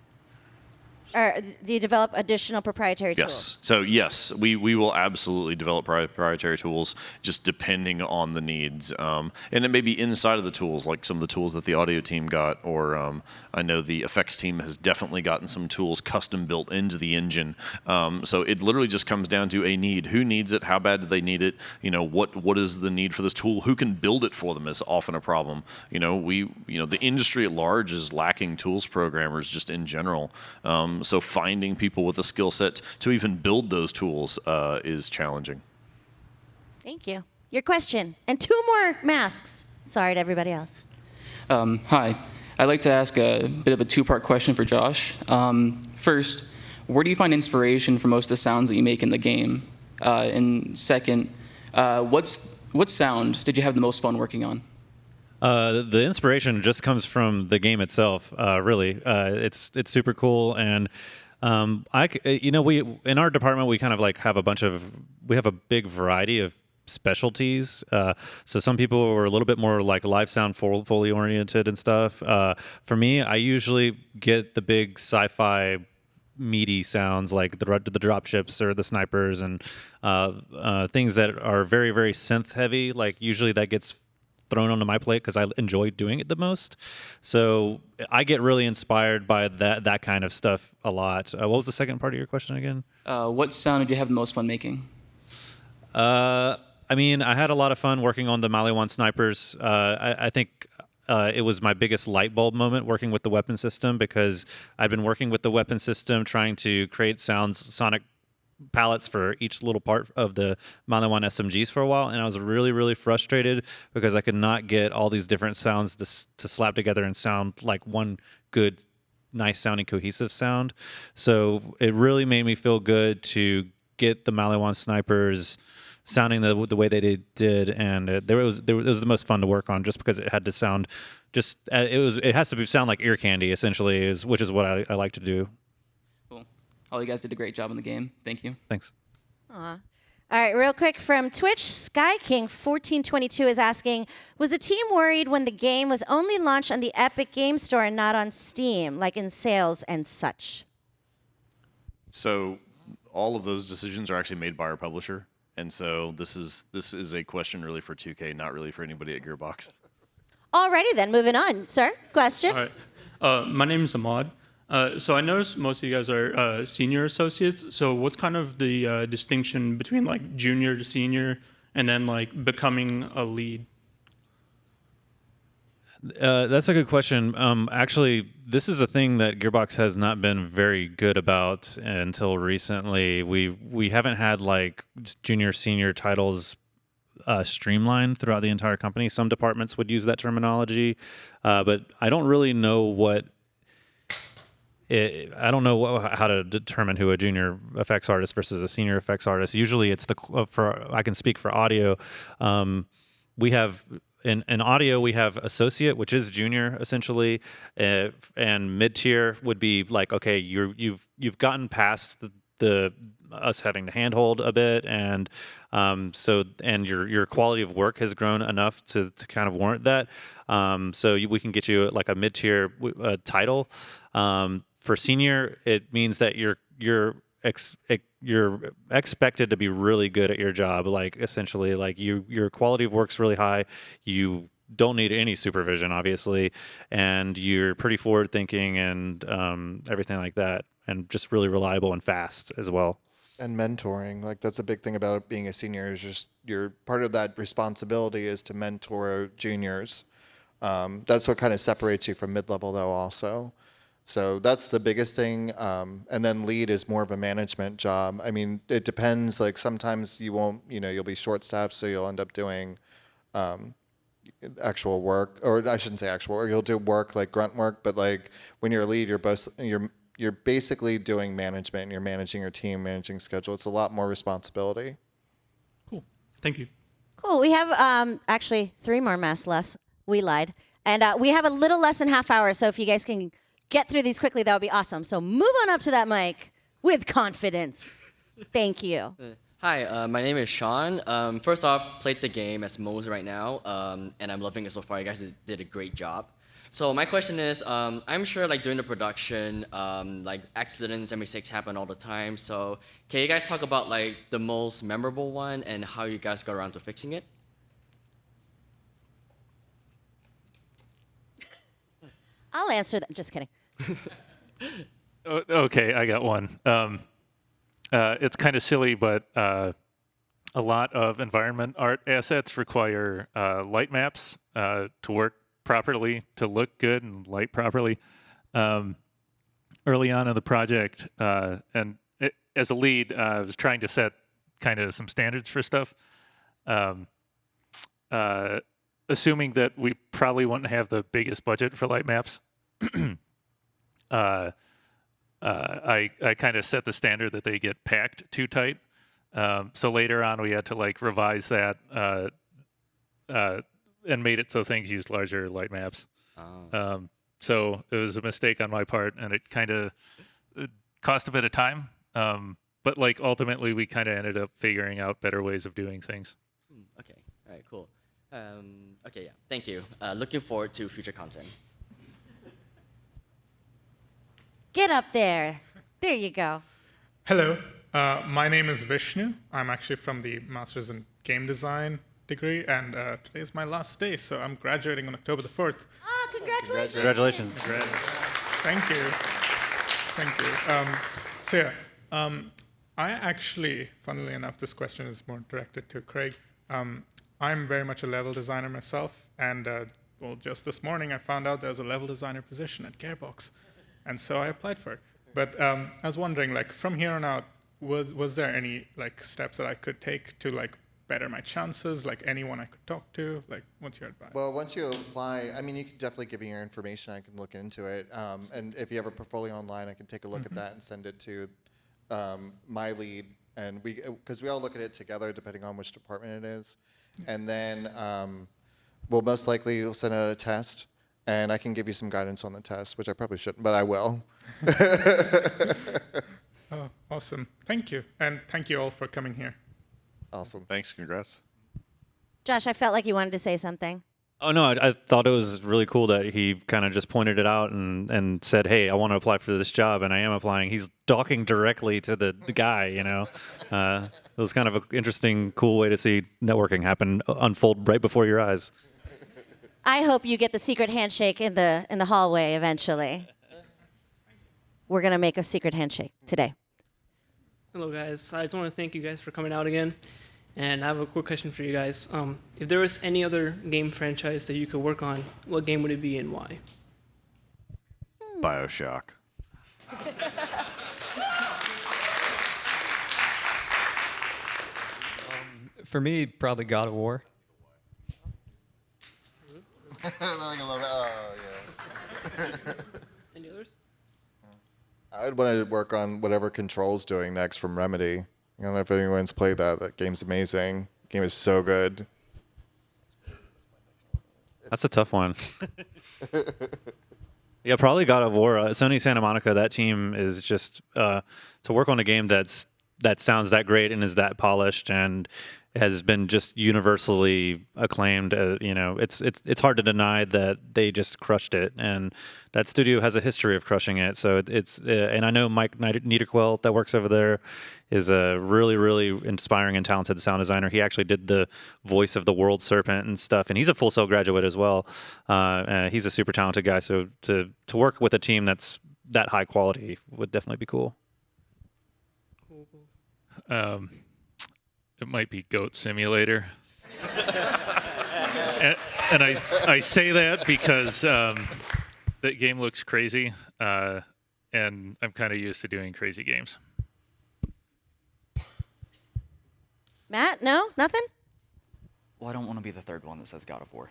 Or do you develop additional proprietary tools? Yes. So yes, we will absolutely develop proprietary tools, just depending on the needs. And it may be inside of the tools, like some of the tools that the audio team got, or I know the effects team has definitely gotten some tools custom built into the engine. So it literally just comes down to a need. Who needs it? How bad do they need it? What is the need for this tool? Who can build it for them is often a problem. The industry at large is lacking tools programmers just in general. So finding people with a skill set to even build those tools is challenging. Thank you. Your question. And 2 more masks. Sorry to everybody else. Hi. I'd like to ask a bit of a 2-part question for Josh. First, where do you find inspiration for most of the sounds that you make in the game? And second, what sound did you have the most fun working on? The inspiration just comes from the game itself. Really, it's super cool, and we in our department we kind of like have a big variety of specialties. So some people are a little bit more like live sound Foley oriented and stuff. For me, I usually get the big sci-fi meaty sounds like the dropships or the snipers and things that are very, very synth heavy. Like usually that gets thrown onto my plate because I enjoy doing it the most. So I get really inspired by that kind of stuff a lot. What was the second part of your question again? What sound did you have the most fun making? I had a lot of fun working on the Maliwan snipers. I think it was my biggest light bulb moment working with the weapon system, because I've been working with the weapon system trying to create sonic palettes for each little part of the Maliwan SMGs for a while, and I was really, really frustrated because I could not get all these different sounds to slap together and sound like one good nice sounding cohesive sound. So it really made me feel good to get the Maliwan Snipers sounding the way they did, and it was the most fun to work on, just because it had to sound it has to sound like ear candy essentially, which is what I like to do. Cool. All you guys did a great job in the game. Thank you. Thanks. Aw. All right, real quick from Twitch, SkyKing1422 is asking, was the team worried when the game was only launched on the Epic Game Store and not on Steam, like in sales and such? So all of those decisions are actually made by our publisher. And so this is a question really for 2K, not really for anybody at Gearbox. Alrighty then, moving on. Sir, question? All right. My name is Ahmad. So I noticed most of you guys are senior associates. So what's kind of the distinction between like junior to senior and then like becoming a lead? That's a good question. Actually, this is a thing that Gearbox has not been very good about until recently. We haven't had like junior senior titles streamlined throughout the entire company. Some departments would use that terminology, but I don't really know how to determine who a junior effects artist versus a senior effects artist. Usually, it's I can speak for audio. We have. In audio, we have associate, which is junior essentially, and mid-tier would be like, okay, you've gotten past the us having to handhold a bit, and your quality of work has grown enough to kind of warrant that. So we can get you like a mid-tier title. For senior, it means that you're expected to be really good at your job. Like essentially, like your quality of work's really high. You don't need any supervision, obviously, and you're pretty forward thinking and everything like that, and just really reliable and fast as well. And mentoring, like that's a big thing about being a senior, is just your part of that responsibility is to mentor juniors. That's what kind of separates you from mid-level though also. So that's the biggest thing. And then lead is more of a management job. I mean, it depends. Like sometimes you won't, you'll be short-staffed, so you'll end up doing actual work, or I shouldn't say actual work. You'll do work like grunt work, but like when you're a lead, you're basically doing management, and you're managing your team, managing schedule. It's a lot more responsibility. Cool. Thank you. Cool. We have actually 3 more masks left. We lied. And we have a little less than half hour, so if you guys can get through these quickly, that would be awesome. So move on up to that mic with confidence. Thank you. Hi, my name is Sean. First off, played the game as Mose right now, and I'm loving it so far. You guys did a great job. So my question is, I'm sure like during the production, like accidents and mistakes happen all the time. So can you guys talk about like the most memorable one and how you guys got around to fixing it? I'll answer that. Just kidding. Okay, I got one. It's kind of silly, but a lot of environment art assets require light maps to work properly, to look good and light properly. Early on in the project, as a lead, I was trying to set kind of some standards for stuff. Assuming that we probably wouldn't have the biggest budget for light maps, I kind of set the standard that they get packed too tight. So later on, we had to like revise that and made it so things used larger light maps. Oh. So it was a mistake on my part, and it kind of cost a bit of time. But like ultimately, we kind of ended up figuring out better ways of doing things. Okay. All right. Cool. Okay. Yeah. Thank you. Looking forward to future content. Get up there. There you go. Hello, my name is Vishnu. I'm actually from the Master's in Game Design degree, and today is my last day, so I'm graduating on October the 4th. Ah, congratulations. Congratulations. Thank you. Thank you. So yeah, I actually, funnily enough, this question is more directed to Craig. I'm very much a level designer myself, and well, just this morning I found out there was a level designer position at Gearbox. And so I applied for it. But I was wondering, like, from here on out, was there any like steps that I could take to like better my chances? Like anyone I could talk to? Like, what's your advice? Well, once you apply, I mean, you can definitely give me your information. I can look into it. And if you have a portfolio online, I can take a look at that and send it to my lead. And because we all look at it together, depending on which department it is. And then we'll most likely send out a test. And I can give you some guidance on the test, which I probably shouldn't, but I will. Oh, awesome. Thank you. And thank you all for coming here. Awesome. Thanks. Congrats. Josh, I felt like you wanted to say something. Oh, no, I thought it was really cool that he kind of just pointed it out and said, hey, I want to apply for this job, and I am applying. He's talking directly to the guy, you know. It was kind of an interesting, cool way to see networking happen, unfold right before your eyes. I hope you get the secret handshake in the hallway eventually. We're going to make a secret handshake today. Hello, guys. I just want to thank you guys for coming out again. And I have a quick question for you guys. If there was any other game franchise that you could work on, what game would it be and why? BioShock. For me, probably God of War. Any others? I'd want to work on whatever Control's doing next from Remedy. I don't know if anyone's played that. That game's amazing. The game is so good. That's a tough one. Yeah, probably God of War. Sony Santa Monica, that team is just to work on a game that sounds that great and is that polished and has been just universally acclaimed. You know, it's hard to deny that they just crushed it, and that studio has a history of crushing it. So it's and I know Mike Niederquell that works over there is a really, really inspiring and talented sound designer. He actually did the voice of the World Serpent and stuff, and he's a Full Sail graduate as well. He's a super talented guy. So to work with a team that's that high quality would definitely be cool. It might be Goat Simulator. and I say that because that game looks crazy, and I'm kind of used to doing crazy games. Matt, no? Nothing? Well, I don't want to be the third one that says God of War.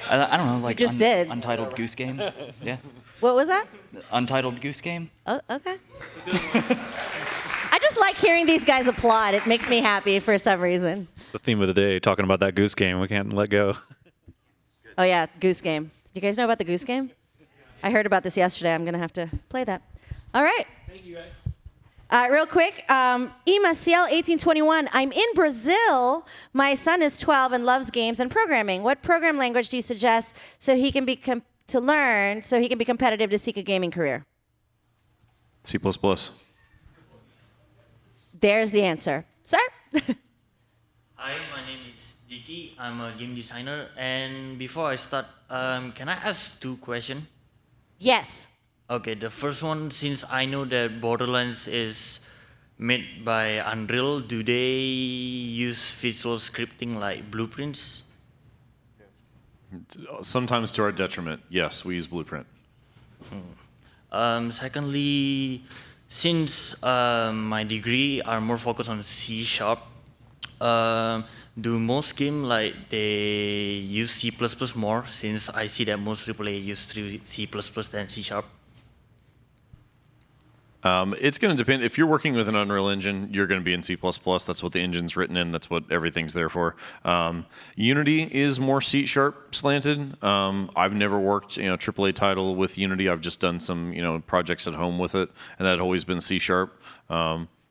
I don't know, like You just did. Untitled Goose Game. Yeah. What was that? Untitled Goose Game. Oh, okay. I just like hearing these guys applaud. It makes me happy for some reason. The theme of the day, talking about that Goose Game. We can't let go. Oh, yeah, Goose Game. Do you guys know about the Goose Game? I heard about this yesterday. I'm going to have to play that. All right. Thank you, guys. Real quick, EMA-CL1821. I'm in Brazil. My son is 12 and loves games and programming. What program language do you suggest so he can be competitive to seek a gaming career? C++. There's the answer. Sir? Hi, my name is Dicky. I'm a game designer. And before I start, can I ask two questions? Yes. Okay, the first one, since I know that Borderlands is made by Unreal, do they use visual scripting like blueprints? Sometimes to our detriment, yes, we use Blueprint. Secondly, since my degree are more focused on C#, do most games like they use C++ more? Since I see that most AAA use C++ than C#. It's going to depend. If you're working with an Unreal Engine, you're going to be in C++. That's what the engine's written in. That's what everything's there for. Unity is more C# slanted. I've never worked, AAA title with Unity. I've just done some, projects at home with it, and that had always been C#.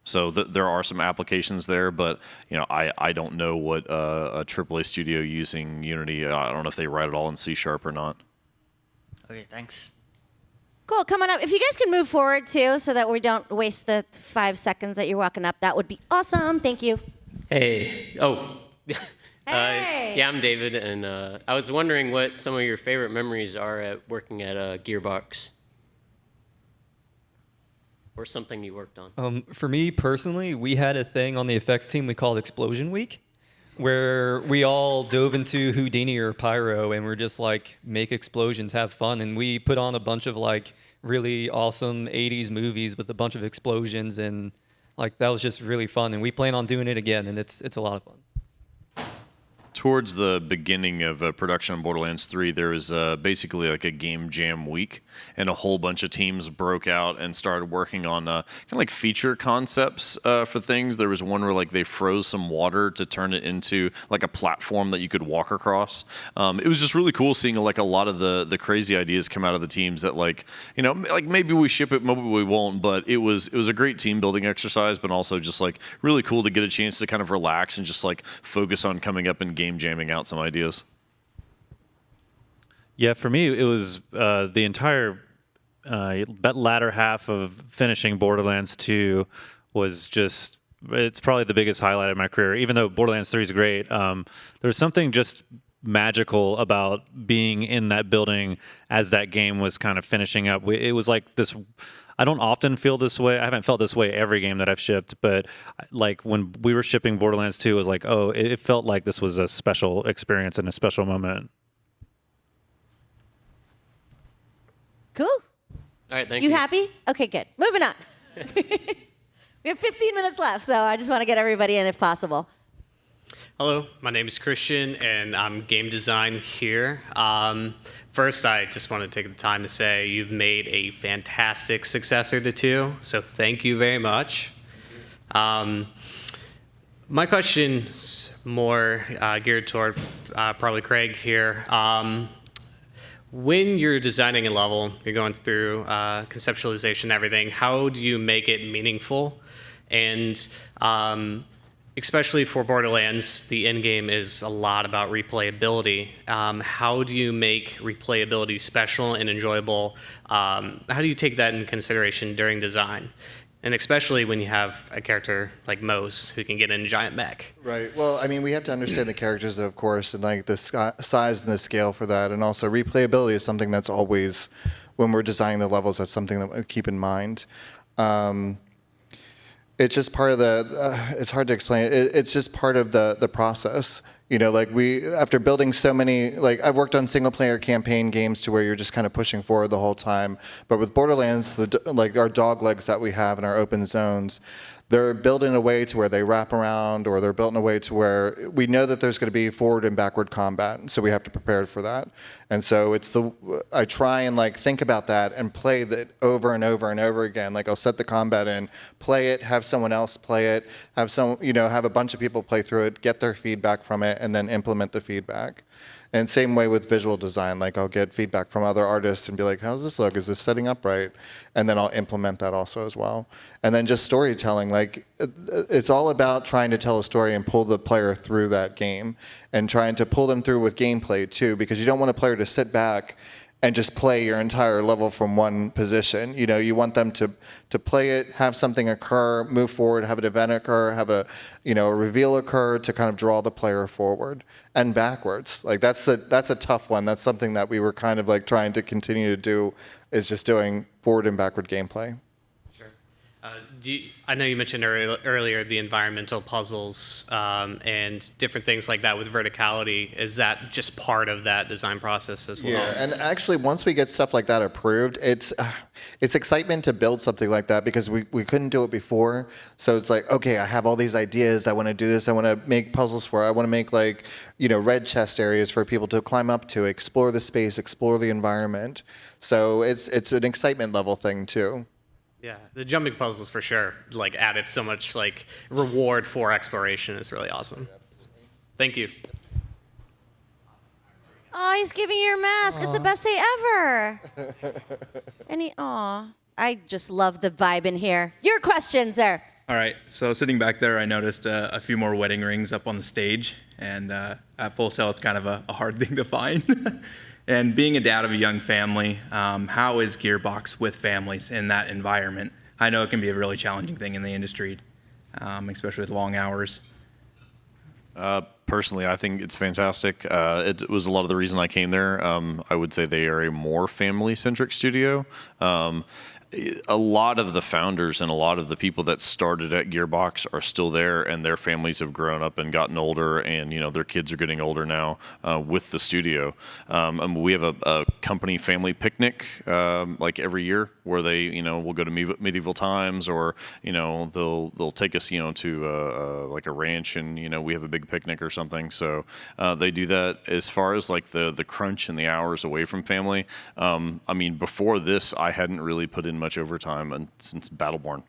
So there are some applications there, but I don't know what a AAA studio using Unity. I don't know if they write it all in C# or not. Okay, thanks. Cool, coming up. If you guys can move forward too so that we don't waste the 5 seconds that you're walking up, that would be awesome. Thank you. Hey. Oh. Hey. Yeah, I'm David, and I was wondering what some of your favorite memories are at working at Gearbox. Or something you worked on. For me personally, we had a thing on the effects team we called Explosion Week, where we all dove into Houdini or Pyro and we're just like, make explosions, have fun. And we put on a bunch of like really awesome 80s movies with a bunch of explosions and Like that was just really fun, and we plan on doing it again, and it's a lot of fun. Towards the beginning of production on Borderlands 3, there was basically like a game jam week, and a whole bunch of teams broke out and started working on kind of like feature concepts for things. There was one where like they froze some water to turn it into like a platform that you could walk across. It was just really cool seeing like a lot of the crazy ideas come out of the teams that like, you know, like maybe we ship it, maybe we won't, but it was a great team building exercise, but also just like really cool to get a chance to kind of relax and just like focus on coming up and game jamming out some ideas. Yeah, for me, it was the entire latter half of finishing Borderlands 2 was just, it's probably the biggest highlight of my career. Even though Borderlands 3 is great, there was something just magical about being in that building as that game was kind of finishing up. It was like this, I don't often feel this way. I haven't felt this way every game that I've shipped, but like when we were shipping Borderlands 2, it was like, oh, it felt like this was a special experience and a special moment. Cool. All right, thank you. You happy? Okay, good. Moving on. We have 15 minutes left, so I just want to get everybody in if possible. Hello, my name is Christian, and I'm game design here. First, I just want to take the time to say you've made a fantastic successor to 2, so thank you very much. My question's more geared toward probably Craig here. When you're designing a level, you're going through conceptualization and everything, how do you make it meaningful? And especially for Borderlands, the end game is a lot about replayability. How do you make replayability special and enjoyable? How do you take that into consideration during design? And especially when you have a character like Mose who can get in a giant mech. Right. Well, I mean, we have to understand the characters, of course, and like the size and the scale for that. And also replayability is something that's always, when we're designing the levels, that's something that we keep in mind. It's just part of the, it's hard to explain. It's just part of the process. You know, like after building so many, like I've worked on single player campaign games to where you're just kind of pushing forward the whole time. But with Borderlands, like our dog legs that we have in our open zones, they're built in a way to where they wrap around, or they're built in a way to where we know that there's going to be forward and backward combat, so we have to prepare for that. And so I try and like think about that and play that over and over and over again. Like I'll set the combat in, play it, have someone else play it, have a bunch of people play through it, get their feedback from it, and then implement the feedback. And same way with visual design, like I'll get feedback from other artists and be like, how's this look? Is this setting up right? And then I'll implement that also as well. And then just storytelling, like it's all about trying to tell a story and pull the player through that game, and trying to pull them through with gameplay too, because you don't want a player to sit back and just play your entire level from one position. You know, you want them to play it, have something occur, move forward, have an event occur, have a reveal occur to kind of draw the player forward and backwards. Like that's a tough one. That's something that we were kind of like trying to continue to do, is just doing forward and backward gameplay. I know you mentioned earlier the environmental puzzles and different things like that with verticality. Is that just part of that design process as well? Yeah, and actually once we get stuff like that approved, it's excitement to build something like that, because we couldn't do it before. So it's like, okay, I have all these ideas. I want to do this. I want to make puzzles for it. I want to make like, red chest areas for people to climb up to, explore the space, explore the environment. So it's an excitement level thing too. Yeah, the jumping puzzles for sure like added so much like reward for exploration. Is really awesome. Thank you. Oh, he's giving you your mask. It's the best day ever. I just love the vibe in here. Your question, sir. All right, so sitting back there, I noticed a few more wedding rings up on the stage, and at Full Sail, it's kind of a hard thing to find. And being a dad of a young family, how is Gearbox with families in that environment? I know it can be a really challenging thing in the industry, especially with long hours. Personally, I think it's fantastic. It was a lot of the reason I came there. I would say they are a more family-centric studio. a lot of the founders and a lot of the people that started at Gearbox are still there, and their families have grown up and gotten older, and their kids are getting older now with the studio. We have a company family picnic like every year where they will go to medieval times, or they'll take us to like a ranch, and we have a big picnic or something. So they do that. As far as like the crunch and the hours away from family, I mean, before this I hadn't really put in much overtime since Battleborn.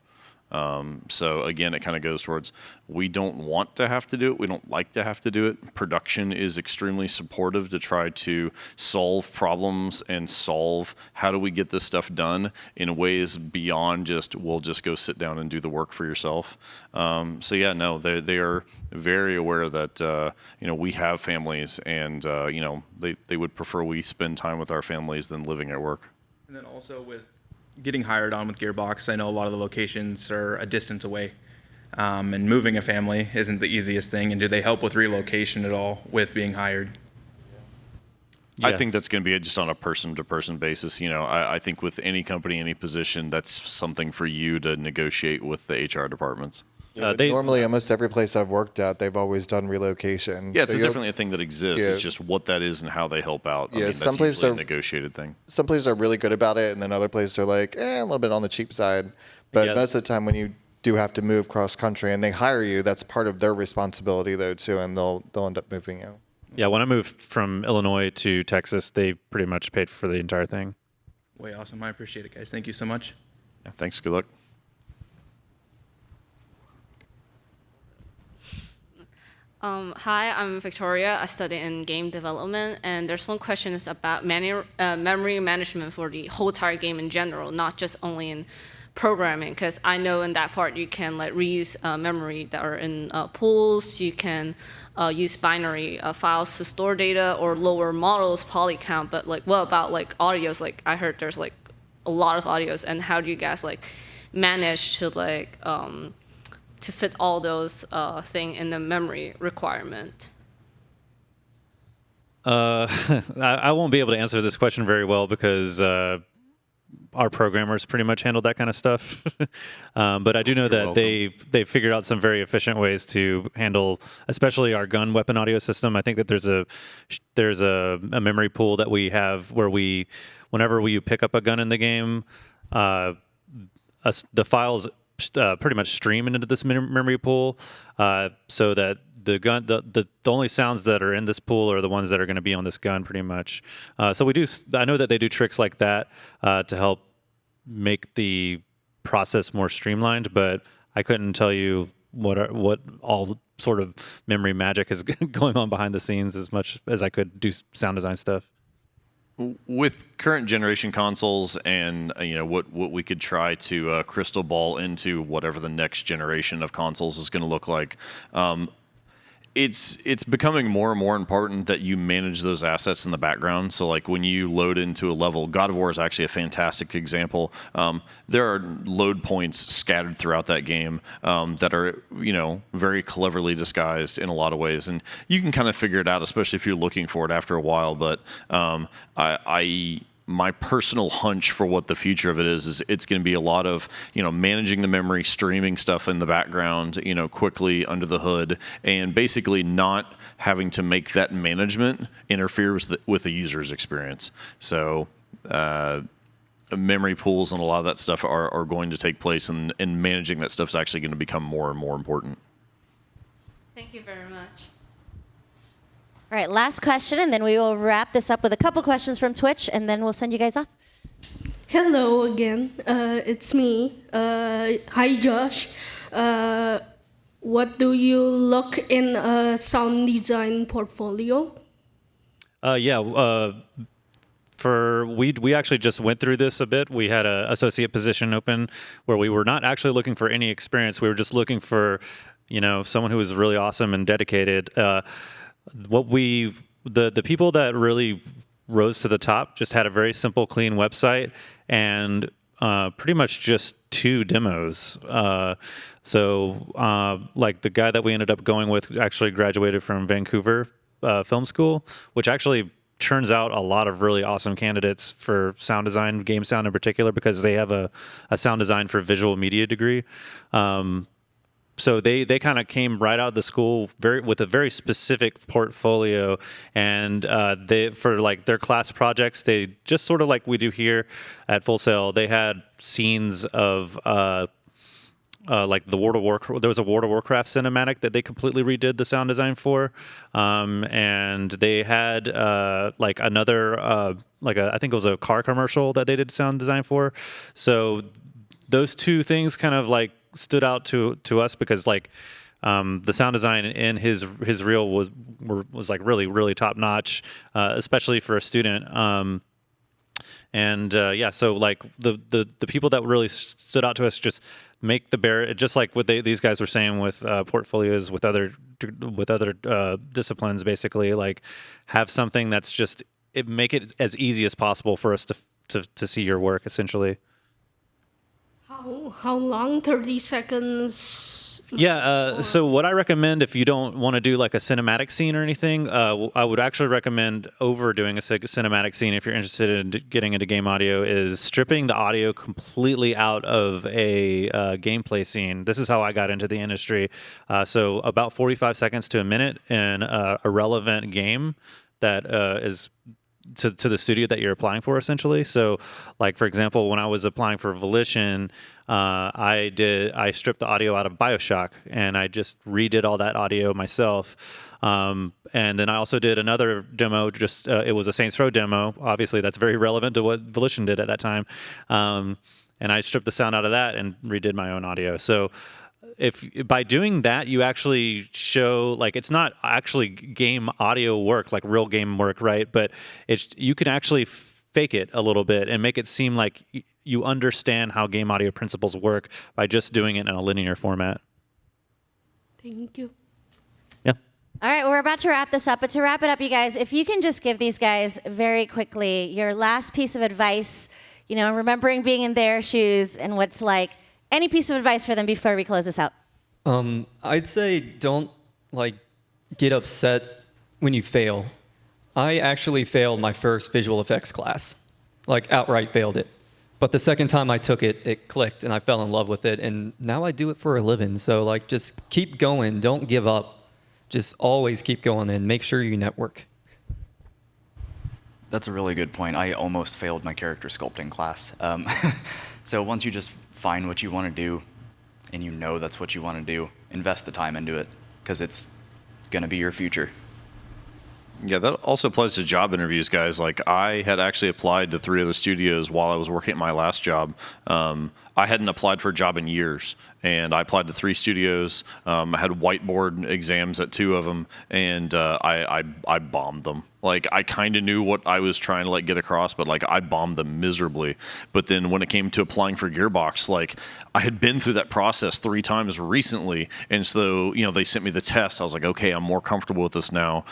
So again, it kind of goes towards, we don't want to have to do it. We don't like to have to do it. Production is extremely supportive to try to solve problems and solve how do we get this stuff done in ways beyond just, we'll just go sit down and do the work for yourself. So yeah, no, they are very aware that, we have families, and, they would prefer we spend time with our families than living at work. And then also with getting hired on with Gearbox, I know a lot of the locations are a distance away, and moving a family isn't the easiest thing. And do they help with relocation at all with being hired? Yeah. I think that's going to be just on a person-to-person basis. I think with any company, any position, that's something for you to negotiate with the HR departments. Normally, almost every place I've worked at, they've always done relocation. Yeah, it's definitely a thing that exists. It's just what that is and how they help out. I mean, that's some places usually are a negotiated thing. Some places are really good about it, and then other places are like, a little bit on the cheap side. But most of the time, when you do have to move cross country and they hire you, that's part of their responsibility though too, and they'll end up moving you. Yeah, when I moved from Illinois to Texas, they pretty much paid for the entire thing. Way awesome. I appreciate it, guys. Thank you so much. Yeah, thanks. Good luck. Hi, I'm Victoria. I study in game development, and there's one question is about memory management for the whole entire game in general, not just only in programming. Because I know in that part you can like reuse memory that are in pools. You can use binary files to store data or lower models poly count. But like, what about like audios? Like I heard there's like a lot of audios, and how do you guys like manage to like to fit all those things in the memory requirement? I won't be able to answer this question very well because our programmers pretty much handle that kind of stuff. But I do know that they figured out some very efficient ways to handle, especially our gun weapon audio system. I think that there's a memory pool that we have where whenever we pick up a gun in the game, the files pretty much stream into this memory pool, so that the only sounds that are in this pool are the ones that are going to be on this gun, pretty much. So I know that they do tricks like that to help make the process more streamlined, but I couldn't tell you what all sort of memory magic is going on behind the scenes as much as I could do sound design stuff. With current generation consoles and what we could try to crystal ball into whatever the next generation of consoles is going to look like, it's becoming more and more important that you manage those assets in the background. So like when you load into a level, God of War is actually a fantastic example. There are load points scattered throughout that game that are very cleverly disguised in a lot of ways, and you can kind of figure it out, especially if you're looking for it after a while. But my personal hunch for what the future of it is it's going to be a lot of managing the memory, streaming stuff in the background quickly under the hood, and basically not having to make that management interfere with the user's experience. So memory pools and a lot of that stuff are going to take place, and managing that stuff is actually going to become more and more important. Thank you very much. All right, last question, and then we will wrap this up with a couple questions from Twitch, and then we'll send you guys off. Hello again. It's me. Hi, Josh. What do you look in a sound design portfolio? We actually just went through this a bit. We had an associate position open where we were not actually looking for any experience. We were just looking for, someone who was really awesome and dedicated. The people that really rose to the top just had a very simple, clean website and pretty much just 2 demos. Like the guy that we ended up going with actually graduated from Vancouver Film School, which actually churns out a lot of really awesome candidates for sound design, game sound in particular, because they have a sound design for visual media degree. So they kind of came right out of the school with a very specific portfolio, and they, for like their class projects, they just sort of like we do here at Full Sail, they had scenes of like the World of Warcraft. There was a World of Warcraft cinematic that they completely redid the sound design for, and they had like another I think it was a car commercial that they did sound design for. So those two things kind of like stood out to us because like the sound design in his reel was like really top notch, especially for a student. Yeah, so like the people that really stood out to us just make the barrier, just like what these guys were saying with portfolios with other disciplines, basically like have something that's just make it as easy as possible for us to see your work essentially. How long? 30 seconds? Yeah, so what I recommend if you don't want to do like a cinematic scene or anything, I would actually recommend overdoing a cinematic scene if you're interested in getting into game audio, is stripping the audio completely out of a gameplay scene. This is how I got into the industry. So about 45 seconds to a minute in a relevant game that is to the studio that you're applying for, essentially. So like, for example, when I was applying for Volition, I stripped the audio out of BioShock and I just redid all that audio myself. And then I also did another demo, it was a Saints Row demo. Obviously that's very relevant to what Volition did at that time. And I stripped the sound out of that and redid my own audio. So if by doing that you actually show, like, it's not actually game audio work, like real game work, right? But you can actually fake it a little bit and make it seem like you understand how game audio principles work by just doing it in a linear format. Thank you. Yeah. All right, well, we're about to wrap this up, but to wrap it up, you guys, if you can just give these guys very quickly your last piece of advice, you know, remembering being in their shoes and what's like, any piece of advice for them before we close this out? I'd say don't like get upset when you fail. I actually failed my first visual effects class, like outright failed it. But the second time I took it, it clicked and I fell in love with it. And now I do it for a living. So like, just keep going. Don't give up. Just always keep going and make sure you network. That's a really good point. I almost failed my character sculpting class. So once you just find what you want to do and you know that's what you want to do, invest the time into it because it's going to be your future. Yeah, that also applies to job interviews, guys. Like, I had actually applied to 3 other studios while I was working at my last job. I hadn't applied for a job in years, and I applied to 3 studios. I had whiteboard exams at 2 of them, and I bombed them. Like, I kind of knew what I was trying to like get across, but like I bombed them miserably. But then when it came to applying for Gearbox, like I had been through that process 3 times recently, and so they sent me the test. I was like, okay, I'm more comfortable with this now.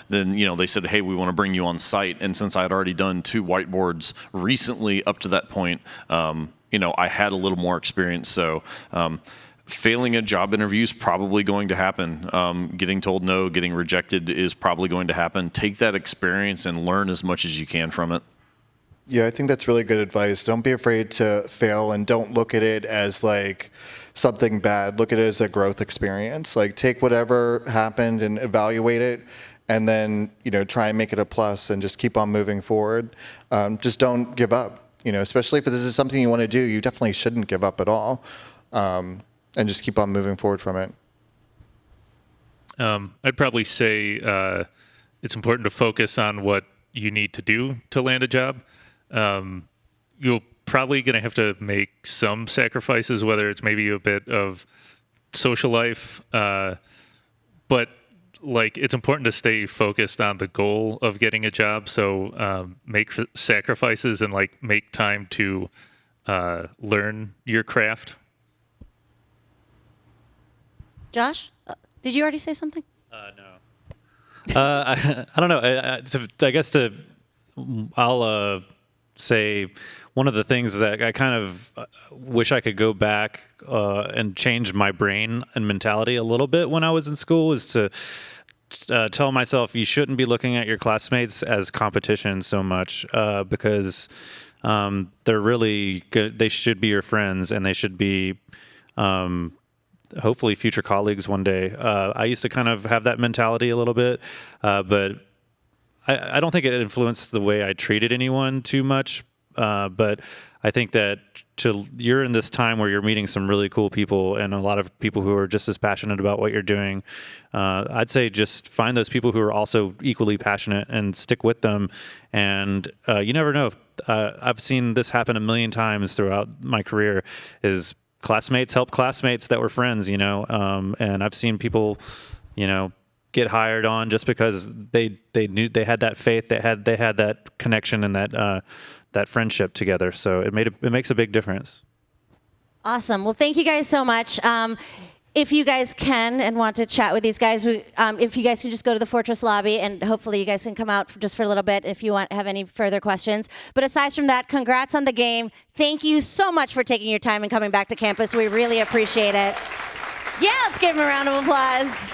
Then they said, hey, we want to bring you on site, and since I had already done 2 whiteboards recently up to that point, I had a little more experience. So failing a job interview is probably going to happen. Getting told no, getting rejected is probably going to happen. Take that experience and learn as much as you can from it. Yeah, I think that's really good advice. Don't be afraid to fail, and don't look at it as like something bad. Look at it as a growth experience. Like, take whatever happened and evaluate it, and then try and make it a plus and just keep on moving forward. Just don't give up. Especially if this is something you want to do, you definitely shouldn't give up at all. And just keep on moving forward from it. I'd probably say it's important to focus on what you need to do to land a job. You're probably going to have to make some sacrifices, whether it's maybe a bit of social life, but like it's important to stay focused on the goal of getting a job. So make sacrifices and like make time to learn your craft. Josh, did you already say something? No. I don't know. I guess I'll say one of the things that I kind of wish I could go back and change my brain and mentality a little bit when I was in school is to tell myself you shouldn't be looking at your classmates as competition so much because they're really good. They should be your friends, and they should be hopefully future colleagues one day. I used to kind of have that mentality a little bit, but I don't think it influenced the way I treated anyone too much. But I think that you're in this time where you're meeting some really cool people and a lot of people who are just as passionate about what you're doing. I'd say just find those people who are also equally passionate and stick with them. And you never know. I've seen this happen a million times throughout my career, is classmates help classmates that were friends, and I've seen people, get hired on just because they knew they had that faith, they had that connection and that friendship together. So it makes a big difference. Awesome. Well, thank you guys so much. If you guys can and want to chat with these guys, if you guys can just go to the Fortress lobby, and hopefully you guys can come out just for a little bit if you have any further questions. But aside from that, congrats on the game. Thank you so much for taking your time and coming back to campus. We really appreciate it. Yeah, let's give them a round of applause.